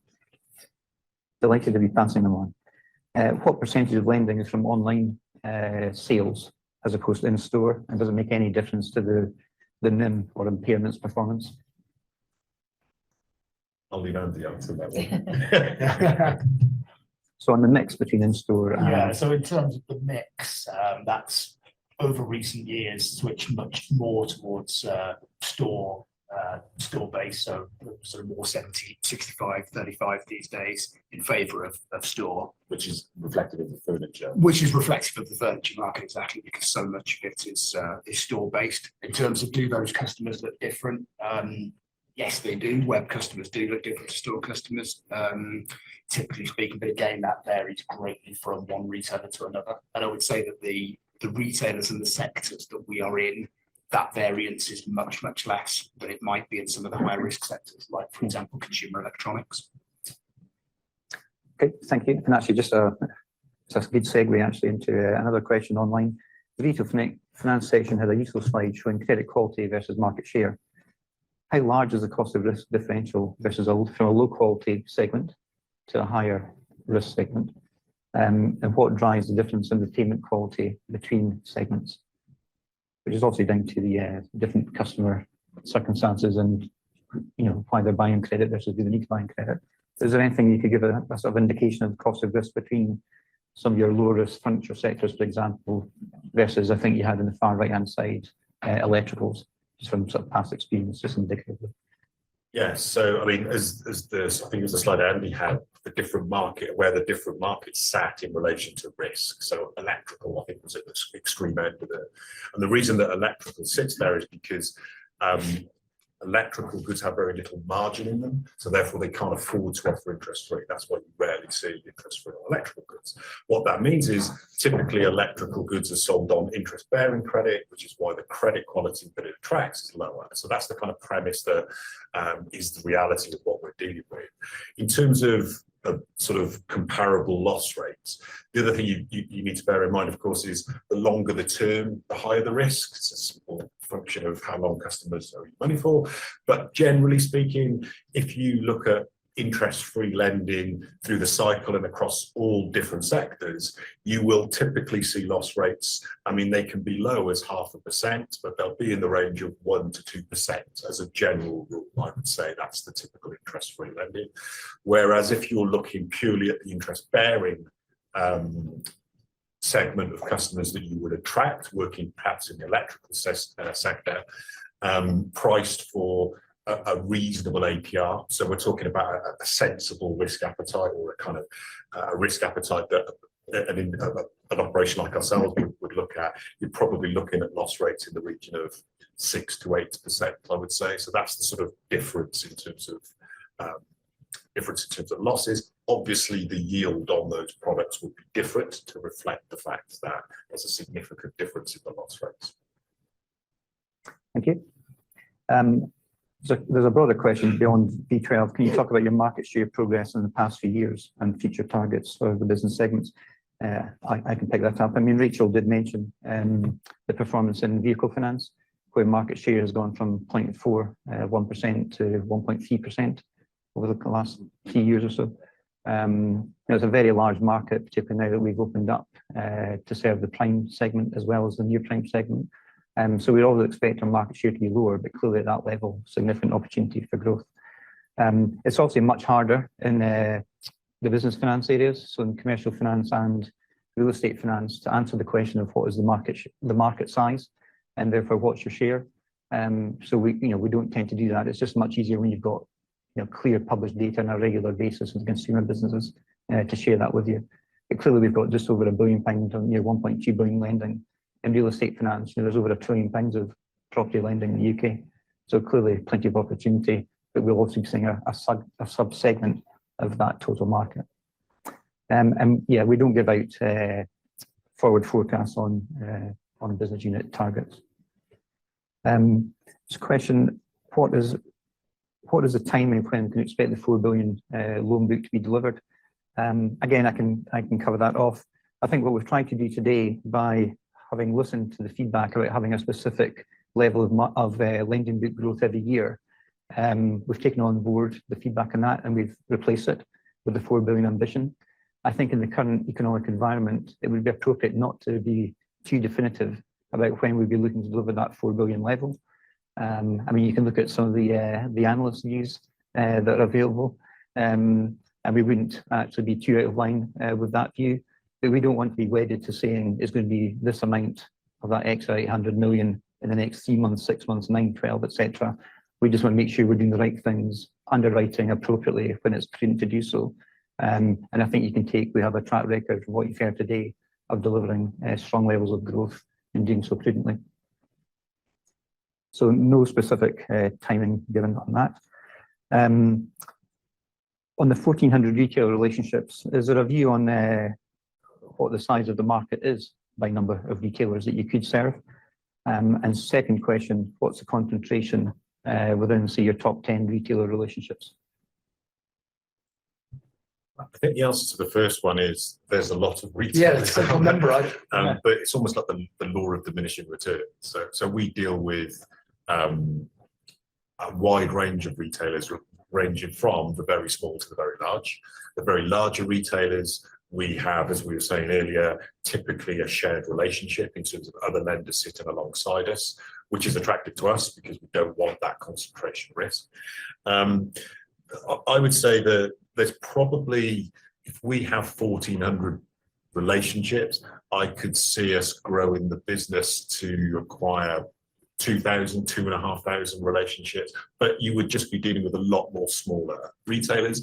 delighted to be passing them on. What percentage of lending is from online sales as opposed to in-store, and does it make any difference to the NIM or impairments performance? I'll leave Andy to answer that one. So on the mix between in-store and... Yeah, so in terms of the mix, that's over recent years switched much more towards store based, so sort of more 70, 65, 35 these days in favour of store. Which is reflective of the furniture. Which is reflective of the furniture market, exactly, because so much of it is store based. In terms of, do those customers look different? Yes, they do. Web customers do look different to store customers, typically speaking, but again, that varies greatly from one retailer to another. And I would say that the retailers and the sectors that we are in, that variance is much, much less than it might be in some of the higher risk sectors, like, for example, consumer electronics. Okay, thank you. And actually, just it's a good segue actually into another question online. The retail finance section had a useful slide showing credit quality versus market share. How large is the cost of risk differential versus from a low quality segment to a higher risk segment? And what drives the difference in the payment quality between segments? Which is obviously down to the different customer circumstances and, you know, why they're buying credit versus do they need to buy credit. Is there anything you could give a sort of indication of the cost of risk between some of your low risk furniture sectors, for example, versus I think you had in the far right hand side, electricals, just from sort of past experience, just indicatively? Yes, so I mean, as the I think it was the slide Andy had, the different market, where the different markets sat in relation to risk. So electrical, I think, was at the extreme end of it. And the reason that electrical sits there is because electrical goods have very little margin in them, so therefore they can't afford to offer interest free. That's why you rarely see interest free on electrical goods. What that means is typically electrical goods are sold on interest bearing credit, which is why the credit quality that it attracts is lower. So that's the kind of premise that is the reality of what we're dealing with. In terms of sort of comparable loss rates, the other thing you need to bear in mind, of course, is the longer the term, the higher the risk. It's a simple function of how long customers owe you money for. But generally speaking, if you look at interest-free lending through the cycle and across all different sectors, you will typically see loss rates. I mean, they can be low as 0.5%, but they'll be in the range of 1 to 2% as a general rule. I would say that's the typical interest-free lending. Whereas if you're looking purely at the interest-bearing segment of customers that you would attract, working perhaps in the electrical sector, priced for a reasonable APR. So we're talking about a sensible risk appetite, or a kind of a risk appetite that an operation like ourselves would look at. You're probably looking at loss rates in the region of 6 to 8%, I would say. So that's the sort of difference in terms of losses. Obviously, the yield on those products would be different to reflect the fact that there's a significant difference in the loss rates. Thank you. So there's a broader question beyond V12. Can you talk about your market share progress in the past few years and future targets for the business segments? I can pick that up. I mean, Rachel did mention the performance in vehicle finance, where market share has gone from 0.41% to 1.3% over the last few years or so. It's a very large market, particularly now that we've opened up to serve the prime segment as well as the near prime segment. So we always expect our market share to be lower, but clearly at that level, significant opportunity for growth. It's also much harder in the business finance areas, so in commercial finance and real estate finance, to answer the question of what is the market size, and therefore what's your share. So we don't tend to do that. It's just much easier when you've got clear published data on a regular basis with consumer businesses to share that with you. But clearly we've got just over £1 billion on 1.2 billion lending in real estate finance. There's over £1 trillion of property lending in the UK. So clearly plenty of opportunity, but we'll also be seeing a sub-segment of that total market. And yeah, we don't give out forward forecasts on business unit targets. This question, what is the timing when we can expect the 4 billion loan book to be delivered? Again, I can cover that off. I think what we've tried to do today, by having listened to the feedback about having a specific level of lending book growth every year, we've taken on board the feedback on that and we've replaced it with the 4 billion ambition. I think in the current economic environment, it would be appropriate not to be too definitive about when we'd be looking to deliver that 4 billion level. I mean, you can look at some of the analyst views that are available, and we wouldn't actually be too out of line with that view. But we don't want to be wedded to saying it's going to be this amount of that extra 800 million in the next 3 months, 6 months, 9, 12, etc. We just want to make sure we're doing the right things, underwriting appropriately when it's prudent to do so. And I think we have a track record from what you've heard today of delivering strong levels of growth and doing so prudently. So no specific timing given on that. On the 1,400 retail relationships, is there a view on what the size of the market is by number of retailers that you could serve? And second question, what's the concentration within, say, your top 10 retailer relationships? I think the answer to the first one is there's a lot of retailers. Yeah, I remember. But it's almost like the law of diminishing returns. So we deal with a wide range of retailers, ranging from the very small to the very large. The very larger retailers, we have, as we were saying earlier, typically a shared relationship in terms of other lenders sitting alongside us, which is attractive to us because we don't want that concentration risk. I would say that there's probably, if we have 1,400 relationships, I could see us growing the business to acquire 2,000, 2,500 relationships, but you would just be dealing with a lot more smaller retailers.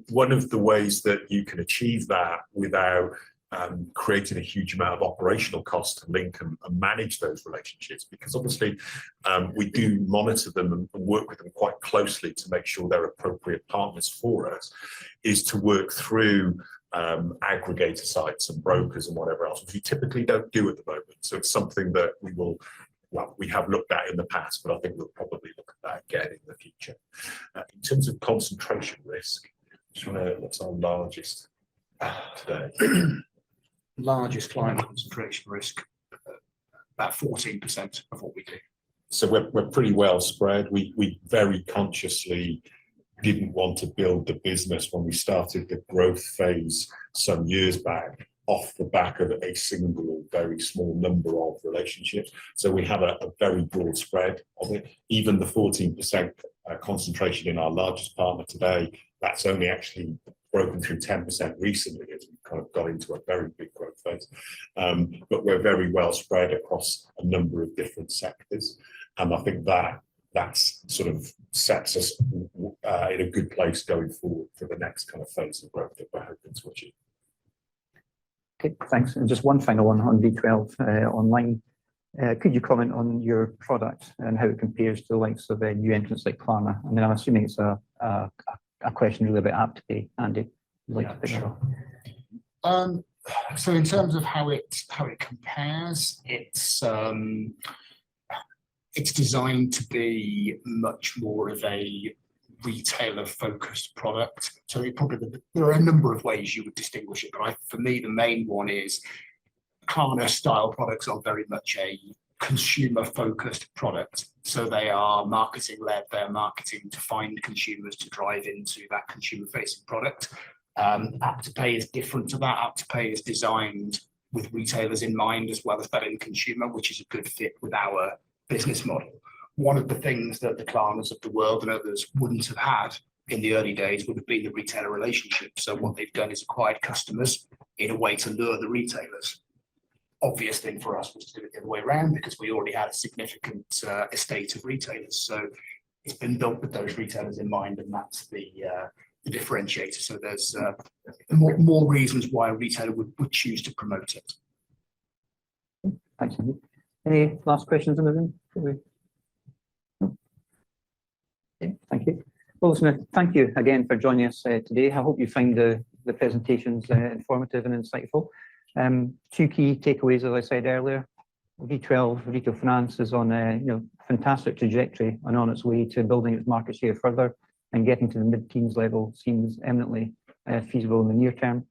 One of the ways that you can achieve that without creating a huge amount of operational cost to link and manage those relationships, because obviously we do monitor them and work with them quite closely to make sure they're appropriate partners for us, is to work through aggregator sites and brokers and whatever else, which we typically don't do at the moment. So it's something that we have looked at in the past, but I think we'll probably look at that again in the future. In terms of concentration risk, what's our largest today? Largest client concentration risk, about 14% of what we do. So we're pretty well spread. We very consciously didn't want to build the business when we started the growth phase some years back off the back of a single, very small number of relationships. So we have a very broad spread of it. Even the 14% concentration in our largest partner today, that's only actually broken through 10% recently as we've kind of got into a very big growth phase. But we're very well spread across a number of different sectors. And I think that's sort of sets us in a good place going forward for the next kind of phase of growth that we're hoping to achieve. Okay, thanks. And just one final one on V12 online. Could you comment on your product and how it compares to the likes of new entrants like Klarna? I mean, I'm assuming it's a question really about app to pay. Andy, you'd like to pick it up? So in terms of how it compares, it's designed to be much more of a retailer-focused product. So there are a number of ways you would distinguish it, but for me, the main one is Klarna-style products are very much a consumer-focused product. So they are marketing-led, they're marketing to find consumers to drive into that consumer-facing product. App to Pay is different to that. App to Pay is designed with retailers in mind as well as that end consumer, which is a good fit with our business model. One of the things that the Klarnas of the world and others wouldn't have had in the early days would have been the retailer relationship. So what they've done is acquired customers in a way to lure the retailers. Obvious thing for us was to do it the other way around because we already had a significant estate of retailers. So it's been built with those retailers in mind, and that's the differentiator. So there's more reasons why a retailer would choose to promote it. Thanks, Andy. Any last questions in the room? No? Okay, thank you. Well, listen, thank you again for joining us today. I hope you find the presentations informative and insightful. Two key takeaways, as I said earlier. V12 Retail Finance is on a fantastic trajectory and on its way to building its market share further, and getting to the mid-teens level seems eminently feasible in the near term.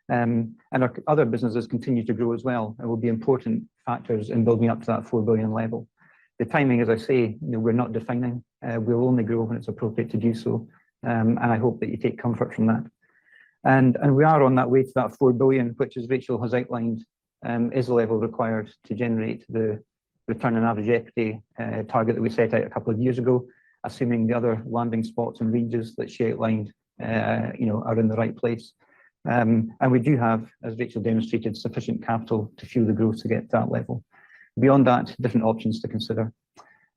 And our other businesses continue to grow as well, and will be important factors in building up to that 4 billion level. The timing, as I say, we're not defining. We'll only grow when it's appropriate to do so, and I hope that you take comfort from that. And we are on that way to that 4 billion, which, as Rachel has outlined, is the level required to generate the return on average equity target that we set out a couple of years ago, assuming the other landing spots and ranges that she outlined, are in the right place. And we do have, as Rachel demonstrated, sufficient capital to fuel the growth to get to that level. Beyond that, different options to consider.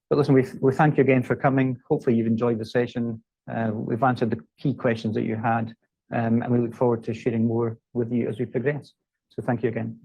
But listen, we thank you again for coming. Hopefully you've enjoyed the session. We've answered the key questions that you had, and we look forward to sharing more with you as we progress. So thank you again.